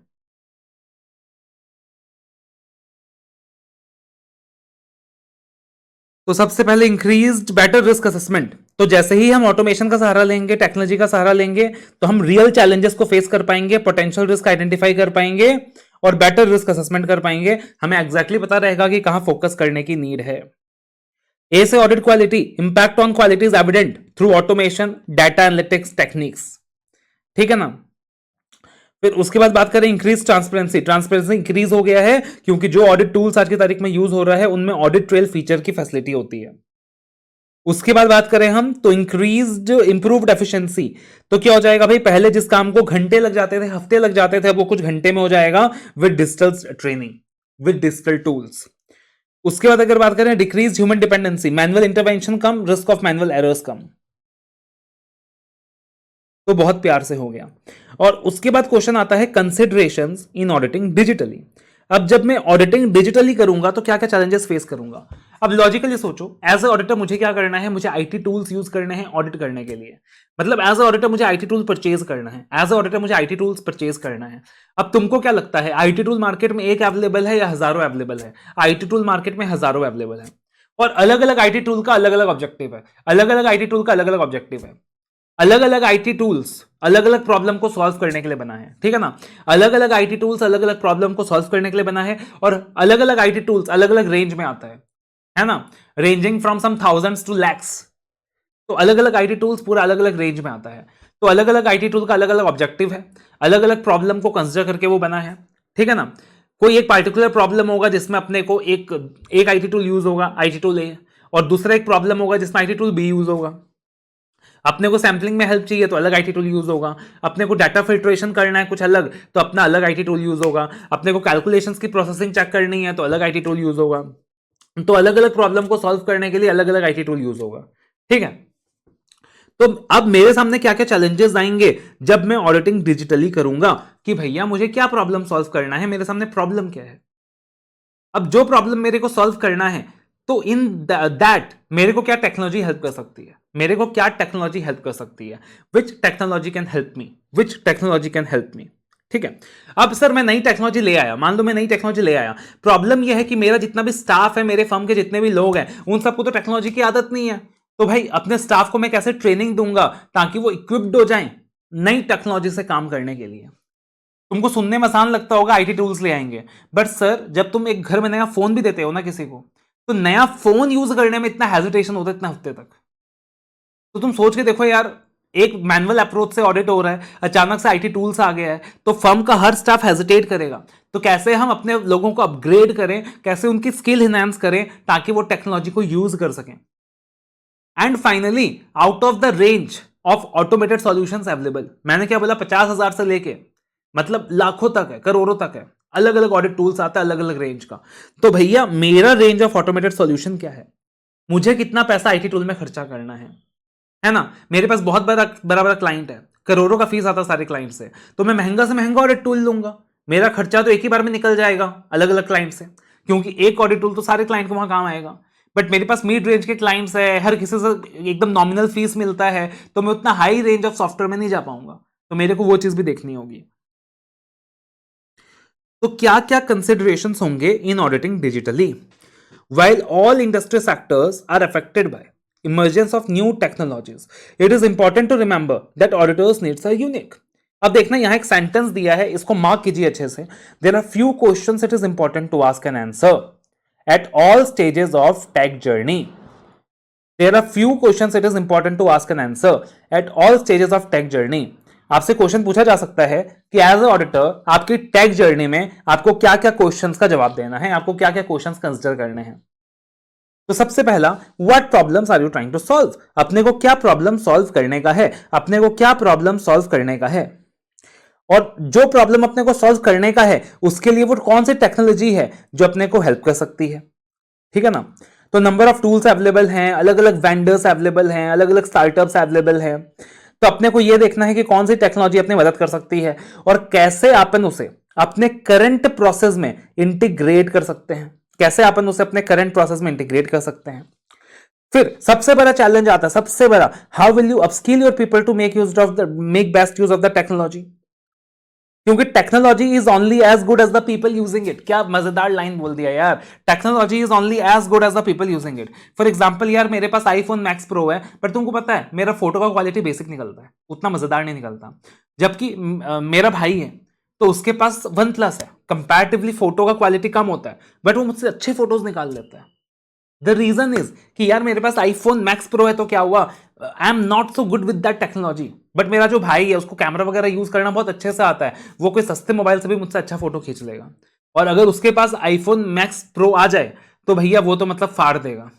तो सबसे पहले इंक्रीज्ड बेटर रिस्क असेसमेंट, तो जैसे ही हम ऑटोमेशन का सहारा लेंगे, टेक्नोलॉजी का सहारा लेंगे, तो हम रियल चैलेंजेस को फेस कर पाएंगे, पोटेंशियल रिस्क आइडेंटिफाई कर पाएंगे, और बेटर रिस्क असेसमेंट कर पाएंगे। हमें एग्जैक्टली पता रहेगा कि कहां फोकस करने की नीड है। ए से audit quality, impact on quality is evident through automation, data analytics techniques, ठीक है ना। फिर उसके बाद बात करें इंक्रीज ट्रांसपेरेंसी। ट्रांसपेरेंसी इंक्रीज हो गया है क्योंकि जो ऑडिट टूल्स आज की तारीख में यूज हो रहा है उनमें ऑडिट ट्रेल फीचर की फैसिलिटी होती है। उसके बाद बात करें हम तो इंक्रीज्ड इंप्रूव्ड एफिशिएंसी। तो क्या हो जाएगा भाई, पहले जिस काम को घंटे लग जाते थे, हफ्ते लग जाते थे, अब वो कुछ घंटे में हो जाएगा with digital training, with digital tools. उसके बाद अगर बात करें decrease human dependency, manual intervention कम, रिस्क ऑफ मैनुअल एरर्स कम। तो बहुत प्यार से हो गया। और उसके बाद क्वेश्चन आता है कंसिडरेशंस इन ऑडिटिंग डिजिटली। अब जब मैं ऑडिटिंग डिजिटली करूंगा तो क्या क्या चैलेंजेस फेस करूंगा। अब लॉजिकली सोचो, एज ए ऑडिटर मुझे क्या करना है, मुझे आईटी टूल्स यूज करने हैं ऑडिट करने के लिए। मतलब एज ए ऑडिटर मुझे आईटी टूल परचेज करना है, एज ए ऑडिटर मुझे आईटी टूल्स परचेज करना है। अब तुमको क्या लगता है, आईटी टूल मार्केट में एक अवेलेबल है या हजारों अवेलेबल है? आईटी टूल मार्केट में हजारों अवेलेबल है और अलग अलग आईटी टूल का अलग अलग ऑब्जेक्टिव है, अलग अलग आईटी टूल का अलग अलग ऑब्जेक्टिव है। अलग अलग आईटी टूल्स अलग अलग प्रॉब्लम को सॉल्व करने के लिए बना है, ठीक है ना। अलग अलग आईटी टूल्स अलग अलग प्रॉब्लम को सॉल्व करने के लिए बना है और अलग अलग आईटी टूल्स अलग अलग रेंज में आता है ना, ranging from some thousands to lakhs. तो अलग अलग आईटी टूल्स पूरा अलग अलग रेंज में आता है। तो अलग अलग आईटी टूल का अलग अलग ऑब्जेक्टिव है, अलग अलग प्रॉब्लम को कंसिडर करके वो बना है, ठीक है ना। कोई एक पार्टिकुलर प्रॉब्लम होगा जिसमें अपने को एक आईटी टूल यूज होगा, आईटी टूल ए, और दूसरा एक प्रॉब्लम होगा जिसमें आईटी टूल बी यूज होगा। अपने को सैम्पलिंग में हेल्प चाहिए तो अलग आईटी टूल यूज होगा, अपने को डाटा फिल्ट्रेशन करना है कुछ अलग तो अपना अलग आईटी टूल यूज होगा, अपने को कैलकुलेशंस की प्रोसेसिंग चेक करनी है तो अलग आईटी टूल यूज होगा। तो अलग अलग प्रॉब्लम को सॉल्व करने के लिए अलग अलग आईटी टूल यूज होगा, ठीक है। तो अब मेरे सामने क्या क्या चैलेंजेस आएंगे जब मैं ऑडिटिंग डिजिटली करूंगा कि भैया मुझे क्या प्रॉब्लम सॉल्व करना है, मेरे सामने प्रॉब्लम क्या है। अब जो प्रॉब्लम मेरे को सॉल्व करना है तो इन दैट मेरे को क्या टेक्नोलॉजी हेल्प कर सकती है, मेरे को क्या टेक्नोलॉजी हेल्प कर सकती है, विच technology can help me, which technology can help me, ठीक है। अब सर मैं नई टेक्नोलॉजी ले आया, मान लो मैं नई टेक्नोलॉजी ले आया, प्रॉब्लम यह है कि मेरा जितना भी स्टाफ है, मेरे फर्म के जितने भी लोग हैं, उन सबको तो टेक्नोलॉजी की आदत नहीं है। तो भाई अपने स्टाफ को मैं कैसे ट्रेनिंग दूंगा ताकि वो इक्विप्ड हो जाएं नई टेक्नोलॉजी से काम करने के लिए। तुमको सुनने में आसान लगता होगा आईटी टूल्स ले आएंगे, बट सर जब तुम एक घर में नया फोन भी देते हो ना किसी को, तो नया फोन यूज करने में इतना हेजिटेशन होता है इतना हफ्ते तक। तो तुम सोच के देखो यार, एक मैनुअल अप्रोच से ऑडिट हो रहा है, अचानक से आईटी टूल्स आ गया है, तो फर्म का हर स्टाफ हेजिटेट करेगा। तो कैसे हम अपने लोगों को अपग्रेड करें, कैसे उनकी स्किल इनहांस करें ताकि वो टेक्नोलॉजी को यूज कर सकें। And finally out of the range of automated solutions available, मैंने क्या बोला, 50,000 से लेके मतलब लाखों तक है, करोड़ों तक है, अलग अलग ऑडिट टूल्स आता है अलग अलग रेंज का। तो भैया मेरा रेंज ऑफ ऑटोमेटेड सॉल्यूशन क्या है, मुझे कितना पैसा आईटी टूल में खर्चा करना है ना। मेरे पास बहुत बड़ा बड़ा बड़ा क्लाइंट है, करोड़ों का फीस आता सारे क्लाइंट से, तो मैं महंगा से महंगा ऑडिट टूल लूंगा, मेरा खर्चा तो एक ही बार में निकल जाएगा अलग अलग क्लाइंट से, क्योंकि एक ऑडिट टूल तो सारे क्लाइंट को वहां काम आएगा। बट मेरे पास मिड रेंज के क्लाइंट्स है, हर किसी से एकदम नॉमिनल फीस मिलता है, तो मैं उतना हाई रेंज ऑफ सॉफ्टवेयर में नहीं जा पाऊंगा, तो मेरे को वो चीज भी देखनी होगी। तो क्या क्या कंसिडरेशंस होंगे in auditing digitally. While all industry sectors are affected by emergence of new technologies, it is important to remember that auditors' needs are unique. अब देखना यहां एक सेंटेंस दिया है, इसको मार्क कीजिए अच्छे से। There are few questions it is important to ask and answer at all stages of tech journey. There are few questions it is important to ask and answer at all stages of tech journey. आपसे question पूछा जा सकता है कि as a auditor आपकी take journey में आपको क्या क्या क्वेश्चंस का जवाब देना है, आपको क्या क्या क्वेश्चंस कंसीडर करने हैं। तो सबसे पहला, what problems are you trying to solve, अपने को क्या प्रॉब्लम सॉल्व करने का है, अपने को क्या प्रॉब्लम सॉल्व करने का है, और जो प्रॉब्लम अपने को सॉल्व करने का है उसके लिए वो कौन सी टेक्नोलॉजी है जो अपने को हेल्प कर सकती है, ठीक है ना। तो नंबर ऑफ टूल्स अवेलेबल हैं, अलग अलग वेंडर्स अवेलेबल हैं, अलग अलग स्टार्टअप्स अवेलेबल हैं। तो अपने को यह देखना है कि कौन सी टेक्नोलॉजी अपनी मदद कर सकती है और कैसे अपन उसे अपने करंट प्रोसेस में इंटीग्रेट कर सकते हैं, कैसे अपन उसे अपने करंट प्रोसेस में इंटीग्रेट कर सकते हैं। फिर सबसे बड़ा चैलेंज आता है, सबसे बड़ा, how will you upskill your people to make best use of the technology, क्योंकि technology is only as good as the people using it. क्या मजेदार लाइन बोल दिया यार, technology is only as good as the people using it. For example यार, मेरे पास iPhone Max pro है, पर तुमको पता है मेरा फोटो का क्वालिटी बेसिक निकलता है, उतना मजेदार नहीं निकलता। जबकि मेरा भाई है तो उसके पास वन प्लस है, कंपैरेटिवली फोटो का क्वालिटी कम होता है, बट वो मुझसे अच्छे फोटोज निकाल लेता है। द रीजन इज कि यार मेरे पास आईफोन मैक्स प्रो है, तो क्या हुआ, I am not so good with that technology, but मेरा जो भाई है उसको कैमरा वगैरह यूज करना बहुत अच्छे से आता है, वो कोई सस्ते मोबाइल से भी मुझसे अच्छा फोटो खींच लेगा। और अगर उसके पास आईफोन मैक्स प्रो आ जाए तो भैया वो तो मतलब फाड़ देगा।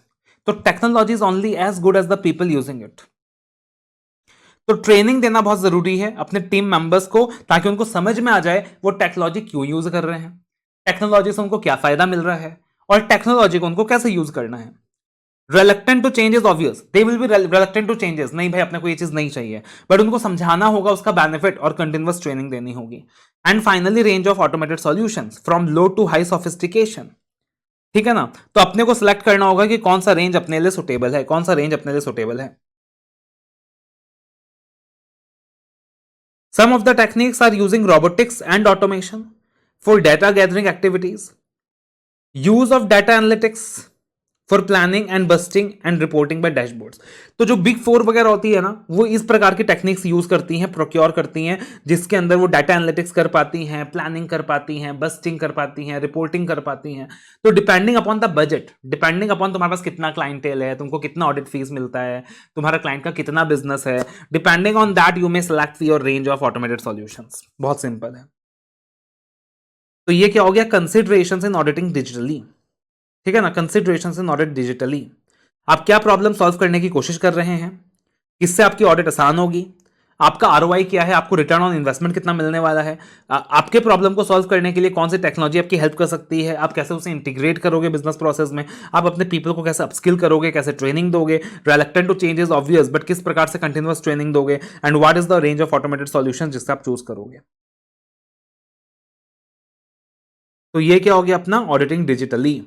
तो technology is only as good as the people using it. तो ट्रेनिंग देना बहुत जरूरी है अपने टीम मेंबर्स को, ताकि उनको समझ में आ जाए वो टेक्नोलॉजी क्यों यूज कर रहे हैं, टेक्नोलॉजी से उनको क्या फायदा मिल रहा है, और टेक्नोलॉजी को उनको कैसे यूज करना है। reluctant to change is obvious, they will be reluctant to changes, नहीं भाई अपने को ये चीज नहीं चाहिए, बट उनको समझाना होगा उसका बेनिफिट और कंटिन्यूअस ट्रेनिंग देनी होगी। And finally range of automated solutions from low to high sophistication. ठीक है ना, तो अपने को सिलेक्ट करना होगा कि कौन सा रेंज अपने लिए सुटेबल है, कौन सा रेंज अपने लिए सुटेबल है। Some of the techniques are using robotics and automation for data gathering activities, use of data analytics for planning and budgeting and reporting by dashboards. तो जो बिग फोर वगैरह होती है ना, वो इस प्रकार की टेक्निक्स यूज करती हैं, प्रोक्योर करती हैं, जिसके अंदर वो डाटा एनालिटिक्स कर पाती हैं, प्लानिंग कर पाती हैं, बस्टिंग कर पाती हैं, रिपोर्टिंग कर पाती हैं। तो depending upon the budget, depending upon तुम्हारे पास कितना क्लाइंटेल है, तुमको कितना ऑडिट फीस मिलता है, तुम्हारा क्लाइंट का कितना बिजनेस है, depending on that you may select your range of automated solutions. बहुत सिंपल है। तो ये क्या हो गया, कंसिडरेशंस इन ऑडिटिंग डिजिटली। ठीक है ना, कंसिडरेशंस इन ऑडिट डिजिटली। आप क्या प्रॉब्लम सॉल्व करने की कोशिश कर रहे हैं, किससे आपकी ऑडिट आसान होगी, आपका आरओआई क्या है, आपको रिटर्न ऑन इन्वेस्टमेंट कितना मिलने वाला है, आपके प्रॉब्लम को सॉल्व करने के लिए कौन सी टेक्नोलॉजी आपकी हेल्प कर सकती है, आप कैसे उसे इंटीग्रेट करोगे बिजनेस प्रोसेस में, आप अपने पीपल को कैसे अपस्किल करोगे, कैसे ट्रेनिंग दोगे, reluctant to changes obvious, but किस प्रकार से कंटिन्यूअस ट्रेनिंग दोगे, and what is the range of automated solution जिससे आप चूज करोगे। तो ये क्या हो गया अपना ऑडिटिंग डिजिटली।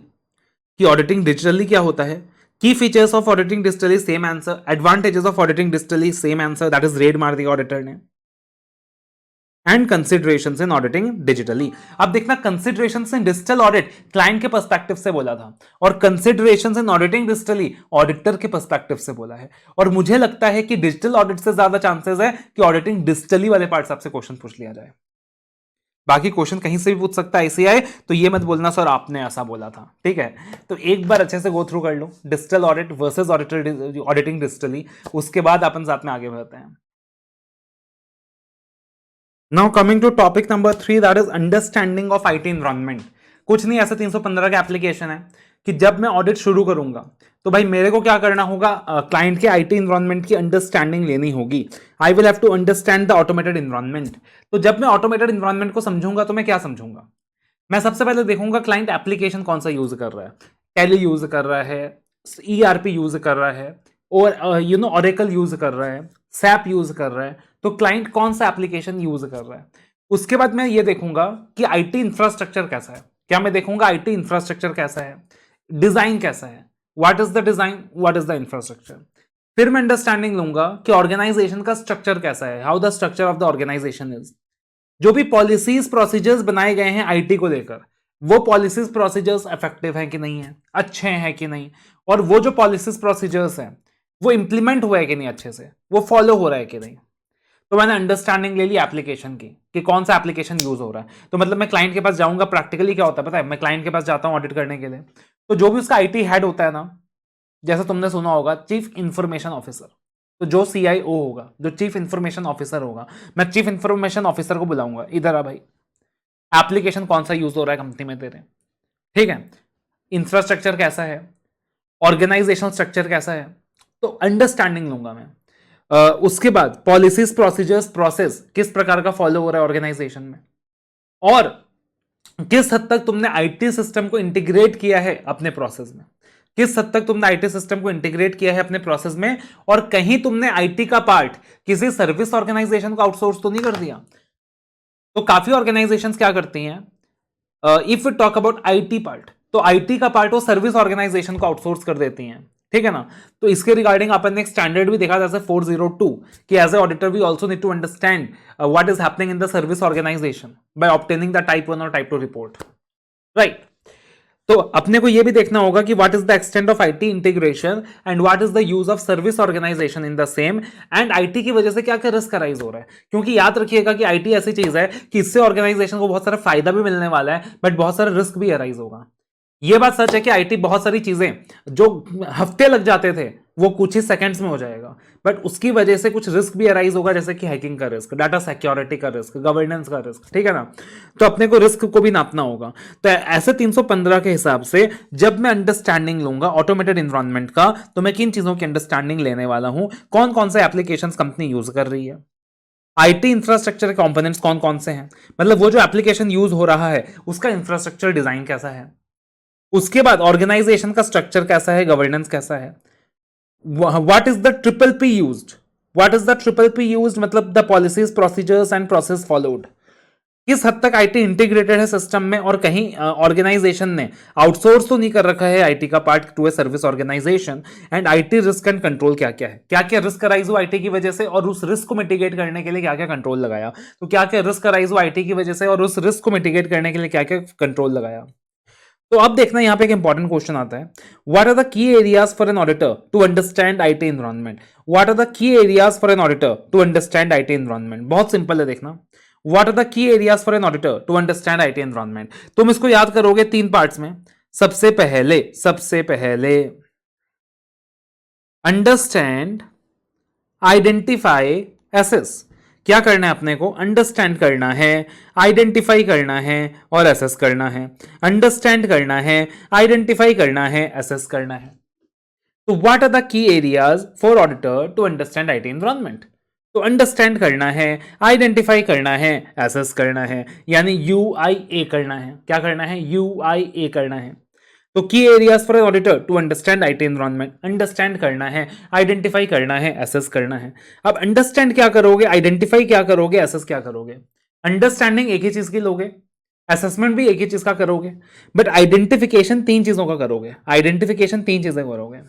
कि ऑडिटिंग डिजिटली क्या होता है, की features of auditing digitally same answer, advantages of auditing digitally same answer, that is red मार दिया ऑडिटर ने। And considerations in auditing digitally. अब देखना, कंसिडरेशंस इन डिजिटल ऑडिट क्लाइंट के पर्सपेक्टिव से बोला था, और कंसिडरेशंस इन ऑडिटिंग डिजिटली ऑडिटर के पर्सपेक्टिव से बोला है। और मुझे लगता है कि डिजिटल ऑडिट से ज्यादा चांसेस है कि ऑडिटिंग डिजिटली वाले पार्ट से आपसे क्वेश्चन पूछ लिया जाए। बाकी क्वेश्चन कहीं से भी पूछ सकता है आईसीआई, तो ये मत बोलना सर आपने ऐसा बोला था। ठीक है, तो एक बार अच्छे से गो थ्रू कर लो digital audit versus auditor auditing digitally, उसके बाद अपन साथ में आगे बढ़ते हैं। Now coming to topic number 3, that is understanding of IT environment. कुछ नहीं, ऐसे 315 का एप्लीकेशन है कि जब मैं ऑडिट शुरू करूंगा तो भाई मेरे को क्या करना होगा, क्लाइंट के आईटी एनवायरनमेंट की अंडरस्टैंडिंग लेनी होगी। I will have to understand the automated environment. तो जब मैं ऑटोमेटेड एनवायरनमेंट को समझूंगा तो मैं क्या समझूंगा, मैं सबसे पहले देखूंगा क्लाइंट एप्लीकेशन कौन सा यूज कर रहा है, टैली यूज कर रहा है, ईआरपी यूज कर रहा है, और ऑरेकल यूज कर रहा है, सैप यूज कर रहा है। तो क्लाइंट कौन सा एप्लीकेशन यूज कर रहा है। उसके बाद मैं ये देखूंगा कि आईटी इंफ्रास्ट्रक्चर कैसा है, क्या मैं देखूंगा आईटी इंफ्रास्ट्रक्चर कैसा है, डिजाइन कैसा है, what is the design, what is the infrastructure. फिर मैं अंडरस्टैंडिंग लूंगा कि ऑर्गेनाइजेशन का स्ट्रक्चर कैसा है, how the structure of the organization is. जो भी पॉलिसीज प्रोसीजर्स बनाए गए हैं आईटी को लेकर, वो पॉलिसीज प्रोसीजर्स इफेक्टिव हैं कि नहीं है, अच्छे हैं कि नहीं, और वो जो पॉलिसीज प्रोसीजर्स हैं वो इंप्लीमेंट हुआ है कि नहीं अच्छे से, वो फॉलो हो रहा है कि नहीं। तो मैंने अंडरस्टैंडिंग ले ली एप्लीकेशन की कि कौन सा एप्लीकेशन यूज हो रहा है। तो मतलब मैं क्लाइंट के पास जाऊंगा, प्रैक्टिकली क्या होता है पता है, मैं क्लाइंट के पास जाता हूं ऑडिट करने के लिए, तो जो भी उसका आईटी हेड होता है ना, जैसे तुमने सुना होगा चीफ इंफॉर्मेशन ऑफिसर, तो जो सीआईओ होगा, जो चीफ इंफॉर्मेशन ऑफिसर होगा, मैं चीफ इंफॉर्मेशन ऑफिसर को बुलाऊंगा, इधर आ भाई, एप्लीकेशन कौन सा यूज हो रहा है कंपनी में तेरे, ठीक है, इंफ्रास्ट्रक्चर कैसा है, ऑर्गेनाइजेशन स्ट्रक्चर कैसा है, तो अंडरस्टैंडिंग लूंगा मैं। उसके बाद पॉलिसीज प्रोसीजर्स प्रोसेस किस प्रकार का फॉलो हो रहा है ऑर्गेनाइजेशन में, और किस हद तक तुमने आईटी सिस्टम को इंटीग्रेट किया है अपने प्रोसेस में, किस हद तक तुमने आईटी सिस्टम को इंटीग्रेट किया है अपने प्रोसेस में, और कहीं तुमने आईटी का पार्ट किसी सर्विस ऑर्गेनाइजेशन को आउटसोर्स तो नहीं कर दिया। तो काफी ऑर्गेनाइजेशंस क्या करती हैं, if you talk about IT part, तो आईटी का पार्ट वो सर्विस ऑर्गेनाइजेशन को आउटसोर्स कर देती हैं। ठीक है ना, तो इसके रिगार्डिंग अपन ने एक स्टैंडर्ड भी देखा जैसे 402 कि as a auditor we also need to understand what is happening in the service organization by obtaining the type 1 और टाइप 2 रिपोर्ट, राइट। तो अपने को यह भी देखना होगा कि what is the extent of IT integration and what is the use of service organization in the same, and IT की वजह से क्या क्या रिस्क अराइज हो रहा है। क्योंकि याद रखिएगा कि आईटी ऐसी चीज है कि इससे ऑर्गेनाइजेशन को बहुत सारा फायदा भी मिलने वाला है, बट बहुत सारा रिस्क भी अराइज होगा। ये बात सच है कि आईटी बहुत सारी चीजें जो हफ्ते लग जाते थे वो कुछ ही सेकंड्स में हो जाएगा, बट उसकी वजह से कुछ रिस्क भी अराइज होगा, जैसे कि हैकिंग का रिस्क, डाटा सिक्योरिटी का रिस्क, गवर्नेंस का रिस्क, ठीक है ना। तो अपने को रिस्क को भी नापना होगा। तो ऐसे 315 के हिसाब से जब मैं अंडरस्टैंडिंग लूंगा ऑटोमेटेड इन्वायरमेंट का, तो मैं किन चीजों की अंडरस्टैंडिंग लेने वाला हूं, कौन कौन से एप्लीकेशन कंपनी यूज कर रही है, आईटी इंफ्रास्ट्रक्चर के कंपोनेंट्स कौन कौन से हैं, मतलब वो जो एप्लीकेशन यूज हो रहा है उसका इंफ्रास्ट्रक्चर डिजाइन कैसा है, उसके बाद ऑर्गेनाइजेशन का स्ट्रक्चर कैसा है, गवर्नेंस कैसा है, what is the triple P used, what is the triple P used, मतलब the policies procedures and process followed, किस हद तक आईटी इंटीग्रेटेड है सिस्टम में, और कहीं ऑर्गेनाइजेशन ने आउटसोर्स तो नहीं कर रखा है आईटी का part to a service organization, and IT risk and control क्या क्या है, क्या क्या रिस्क अराइज हुआ आईटी की वजह से, और उस रिस्क को मिटिगेट करने के लिए क्या क्या कंट्रोल लगाया, तो क्या क्या रिस्क अराइज हुआ आईटी की वजह से और उस रिस्क को मिटिगेट करने के लिए क्या क्या कंट्रोल लगाया। तो अब देखना यहां पे एक इंपॉर्टेंट क्वेश्चन आता है, what are the key areas for an auditor to understand IT environment, what are the key areas for an auditor to understand IT environment. बहुत सिंपल है, देखना, what are the key areas for an auditor to understand IT environment. तुम इसको याद करोगे 3 parts में। सबसे पहले अंडरस्टैंड, आइडेंटिफाई, एसेस। क्या करना है अपने को, अंडरस्टैंड करना है, आइडेंटिफाई करना है और एसेस करना है। अंडरस्टैंड करना है, आइडेंटिफाई करना है, एसेस करना है। तो what are the key areas for auditor to understand IT environment. तो अंडरस्टैंड करना है, आइडेंटिफाई करना है, एसेस करना है, यानी यूआईए करना है। क्या करना है, यूआईए करना है। तो key areas for an auditor to understand IT environment, understand करना है, आइडेंटिफाई करना है, एसेस करना है। अब अंडरस्टैंड क्या करोगे, आइडेंटिफाई क्या करोगे, एसेस क्या करोगे। अंडरस्टैंडिंग एक ही चीज की लोगे, असेसमेंट भी एक ही चीज का करोगे, बट आइडेंटिफिकेशन 3 चीजों का करोगे, आइडेंटिफिकेशन 3 चीजें करोगे।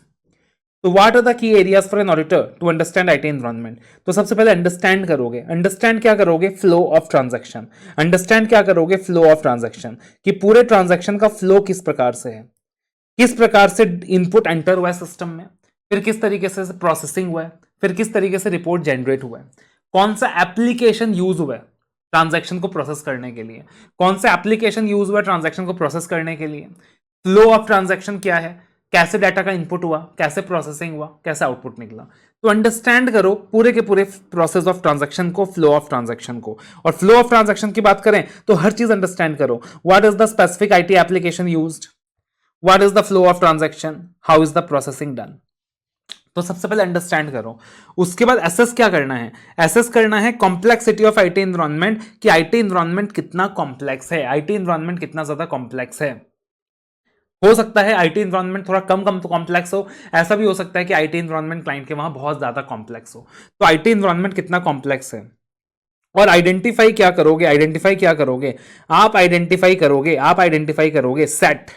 तो what are the key areas for an auditor to understand IT environment. तो सबसे पहले अंडरस्टैंड करोगे, अंडरस्टैंड क्या करोगे, फ्लो ऑफ ट्रांजैक्शन। अंडरस्टैंड क्या करोगे, फ्लो ऑफ ट्रांजैक्शन, कि पूरे ट्रांजैक्शन का फ्लो किस प्रकार से है, किस प्रकार से इनपुट एंटर हुआ है सिस्टम में, फिर किस तरीके से प्रोसेसिंग हुआ है, फिर किस तरीके से रिपोर्ट जनरेट हुआ है, कौन सा एप्लीकेशन यूज हुआ है ट्रांजैक्शन को प्रोसेस करने के लिए, कौन सा एप्लीकेशन यूज हुआ है ट्रांजैक्शन को प्रोसेस करने के लिए, फ्लो ऑफ ट्रांजैक्शन क्या है, कैसे डाटा का इनपुट हुआ, कैसे प्रोसेसिंग हुआ, कैसे आउटपुट निकला। तो अंडरस्टैंड करो पूरे के पूरे प्रोसेस ऑफ ट्रांजैक्शन को, फ्लो ऑफ ट्रांजैक्शन को। और फ्लो ऑफ ट्रांजैक्शन की बात करें तो हर चीज अंडरस्टैंड करो, what is the specific IT application used, what is the flow of transaction, how is the processing done. तो सबसे पहले अंडरस्टैंड करो। उसके बाद एसेस क्या करना है, एसेस करना है कॉम्प्लेक्सिटी ऑफ आईटी एनवायरनमेंट, कि आईटी एनवायरनमेंट कितना कॉम्प्लेक्स है, आईटी एनवायरनमेंट कितना ज्यादा कॉम्प्लेक्स है। हो सकता है आईटी एनवायरनमेंट थोड़ा कम कम तो कॉम्प्लेक्स हो, ऐसा भी हो सकता है कि आईटी एनवायरनमेंट क्लाइंट के वहां बहुत ज्यादा कॉम्प्लेक्स हो। तो आईटी एनवायरनमेंट कितना कॉम्प्लेक्स है। और आइडेंटिफाई क्या करोगे, आइडेंटिफाई क्या करोगे, आप आइडेंटिफाई करोगे, आप आइडेंटिफाई करोगे सेट।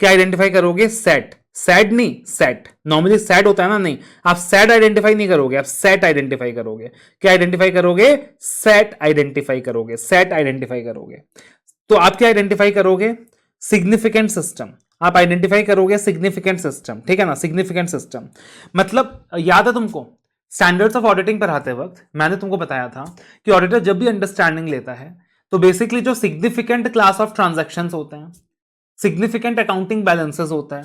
क्या आइडेंटिफाई करोगे, सेट, सेट नहीं सेट, नॉर्मली सेट होता है ना, नहीं, आप सेट आइडेंटिफाई नहीं करोगे, आप सेट आइडेंटिफाई करोगे। क्या आइडेंटिफाई करोगे, सेट आइडेंटिफाई करोगे, सेट आइडेंटिफाई करोगे। तो आप क्या आइडेंटिफाई करोगे, सिग्निफिकेंट सिस्टम, आप आइडेंटिफाई करोगे सिग्निफिकेंट सिस्टम, ठीक है ना। सिग्निफिकेंट सिस्टम मतलब याद है तुमको, स्टैंडर्ड्स ऑफ ऑडिटिंग पर आते वक्त मैंने तुमको बताया था कि ऑडिटर जब भी अंडरस्टैंडिंग लेता है तो बेसिकली जो सिग्निफिकेंट क्लास ऑफ ट्रांजैक्शंस होते हैं, सिग्निफिकेंट अकाउंटिंग बैलेंसेस होता है,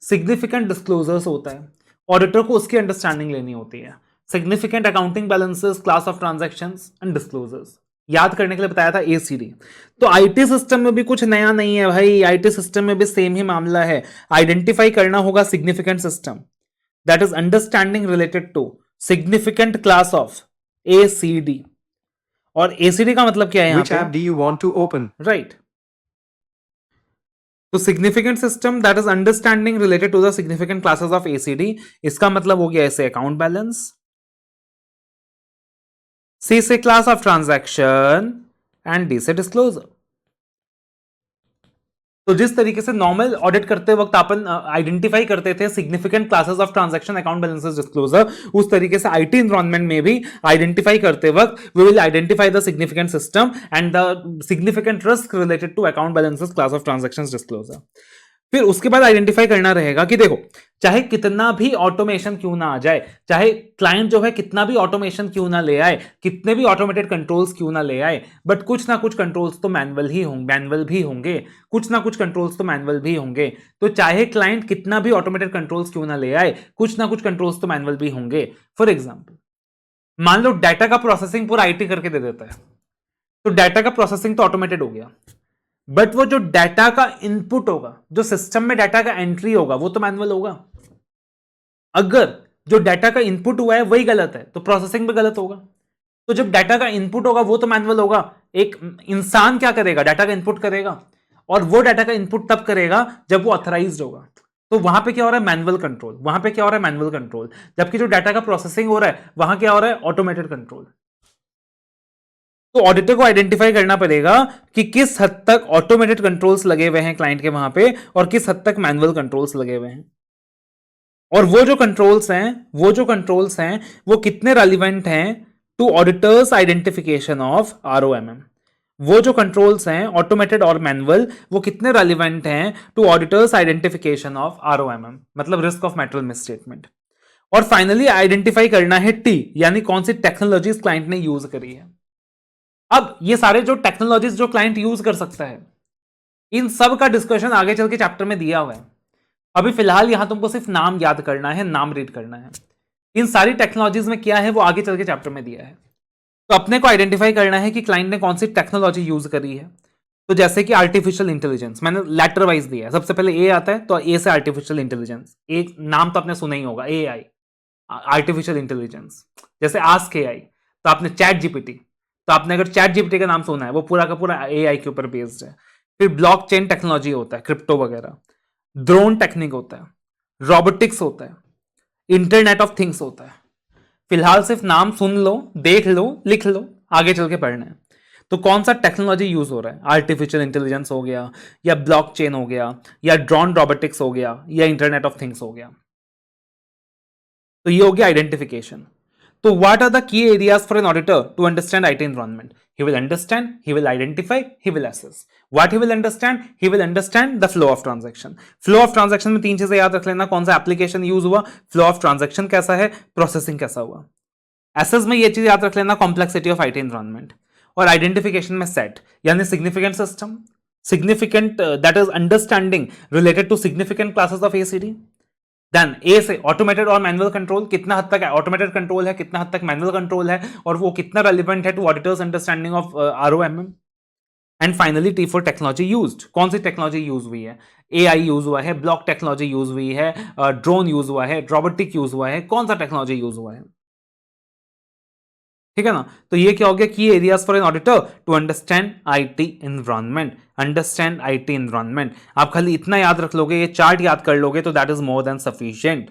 सिग्निफिकेंट डिस्क्लोजर्स होता है, ऑडिटर को उसकी अंडरस्टैंडिंग लेनी होती है। Significant accounting balances, class of transactions and disclosures याद करने के लिए बताया था एसीडी। तो आईटी सिस्टम में भी कुछ नया नहीं है भाई, आईटी सिस्टम में भी सेम ही मामला है। आइडेंटिफाई करना होगा significant system, that is understanding related to significant class of ACD. और एसीडी का मतलब क्या है यहां Which पे, app do you want to open? Right. तो significant system that is understanding related to the significant classes of ACD. इसका मतलब हो गया ऐसे अकाउंट बैलेंस, सी से class of transaction and D से डिस्क्लोजर। तो जिस तरीके से नॉर्मल ऑडिट करते वक्त अपन आइडेंटिफाई करते थे significant classes of transaction, account balances, disclosure, उस तरीके से आईटी एनवायरनमेंट में भी आइडेंटिफाई करते वक्त we will identify the significant system and the significant risk related to account balances, class of transactions, disclosure. फिर उसके बाद आइडेंटिफाई करना रहेगा कि देखो, चाहे कितना भी ऑटोमेशन क्यों ना आ जाए, चाहे क्लाइंट जो है कितना भी ऑटोमेशन क्यों ना ले आए, कितने भी ऑटोमेटेड कंट्रोल्स क्यों ना ले आए, बट कुछ ना कुछ कंट्रोल्स तो मैनुअल भी होंगे, कुछ ना कुछ कंट्रोल्स तो मैनुअल भी होंगे। तो चाहे क्लाइंट कितना भी ऑटोमेटेड कंट्रोल्स क्यों ना ले आए, कुछ ना कुछ कंट्रोल्स तो मैनुअल भी होंगे। फॉर एग्जाम्पल, मान लो डाटा का प्रोसेसिंग पूरा आईटी करके दे देता है, तो डाटा का प्रोसेसिंग तो ऑटोमेटेड हो गया, बट वो जो डाटा का इनपुट होगा, जो सिस्टम में डाटा का एंट्री होगा, वो तो मैनुअल होगा। अगर जो डाटा का इनपुट हुआ है वही गलत है तो प्रोसेसिंग भी गलत होगा। तो जब डाटा का इनपुट होगा वो तो मैनुअल होगा, एक इंसान क्या करेगा, डाटा का इनपुट करेगा, और वो डाटा का इनपुट तब करेगा जब वो ऑथराइज्ड होगा। तो वहां पे क्या हो रहा है, मैनुअल कंट्रोल, वहां पे क्या हो रहा है, मैनुअल कंट्रोल। जबकि जो डाटा का प्रोसेसिंग हो रहा है वहां क्या हो रहा है, ऑटोमेटेड कंट्रोल। तो ऑडिटर को आइडेंटिफाई करना पड़ेगा कि किस हद तक ऑटोमेटेड कंट्रोल्स लगे हुए हैं क्लाइंट के वहां पे, और किस हद तक मैनुअल कंट्रोल्स लगे हुए हैं। और वो जो कंट्रोल्स हैं वो कितने रेलिवेंट हैं टू ऑडिटर्स आइडेंटिफिकेशन ऑफ आरओएमएम। वो जो कंट्रोल्स हैं ऑटोमेटेड और मैनुअल, वो कितने रेलिवेंट हैं टू ऑडिटर्स आइडेंटिफिकेशन ऑफ आरओएमएम, मतलब रिस्क ऑफ मैटेरियल मिसस्टेटमेंट। और फाइनली आइडेंटिफाई करना है टी, यानी कौन सी टेक्नोलॉजीज क्लाइंट ने यूज करी है। अब ये सारे जो टेक्नोलॉजीज जो क्लाइंट यूज कर सकता है, इन सब का डिस्कशन आगे चल के चैप्टर में दिया हुआ है। अभी फिलहाल यहां तुमको सिर्फ नाम याद करना है, नाम रीड करना है। इन सारी टेक्नोलॉजीज में क्या है वो आगे चल के चैप्टर में दिया है। तो अपने को आइडेंटिफाई करना है कि क्लाइंट ने कौन सी टेक्नोलॉजी यूज करी है। तो जैसे कि आर्टिफिशियल इंटेलिजेंस, मैंने लेटर वाइज दिया है। सबसे पहले ए आता है, तो ए से आर्टिफिशियल इंटेलिजेंस, एक नाम तो आपने सुना ही होगा, ए आई, आर्टिफिशियल इंटेलिजेंस। जैसे आस्क ए आई, तो आपने चैट जीपीटी, तो आपने अगर चैट जीपीटी का नाम सुना है वो पूरा का पूरा एआई के ऊपर बेस्ड है। फिर ब्लॉकचेन टेक्नोलॉजी होता है, क्रिप्टो वगैरह। ड्रोन टेक्निक होता है, रोबोटिक्स होता है, इंटरनेट ऑफ थिंग्स होता है। फिलहाल सिर्फ नाम सुन लो, देख लो, लिख लो, आगे चल के पढ़ना है। तो कौन सा टेक्नोलॉजी यूज हो रहा है, आर्टिफिशियल इंटेलिजेंस हो गया, या ब्लॉकचेन हो गया, या ड्रोन रोबोटिक्स हो गया, या इंटरनेट ऑफ थिंग्स हो गया। तो ये हो गया identification. So what are the key areas for an auditor to understand IT environment? He will understand, he will identify, he will assess. What he will understand? He will understand the flow of transaction. Flow of transaction में तीन चीजें याद रख लेना, कौन सा application use हुआ, flow of transaction कैसा है, प्रोसेसिंग कैसा हुआ। Assess में ये चीज याद रख लेना, कॉम्प्लेक्सिटी ऑफ IT environment। और आइडेंटिफिकेशन में सेट, यानी significant system, significant that is understanding related to significant classes of ACD. Then A से ऑटोमेटेड और मैनुअल कंट्रोल, कितना हद तक ऑटोमेटेड कंट्रोल है, कितना हद तक मैनुअल कंट्रोल है, और वो कितना रेलिवेंट है to auditors understanding of ROMM. And finally T for technology used, कौन सी टेक्नोलॉजी यूज हुई है, एआई यूज हुआ है, ब्लॉक टेक्नोलॉजी यूज हुई है, ड्रोन यूज हुआ है, रोबोटिक यूज हुआ है, कौन सा टेक्नोलॉजी यूज हुआ है। ठीक है ना। तो ये क्या हो गया, key areas for an auditor to understand IT environment, understand IT environment. आप खाली इतना याद रख लोगे, ये चार्ट याद कर लोगे तो that is more than sufficient.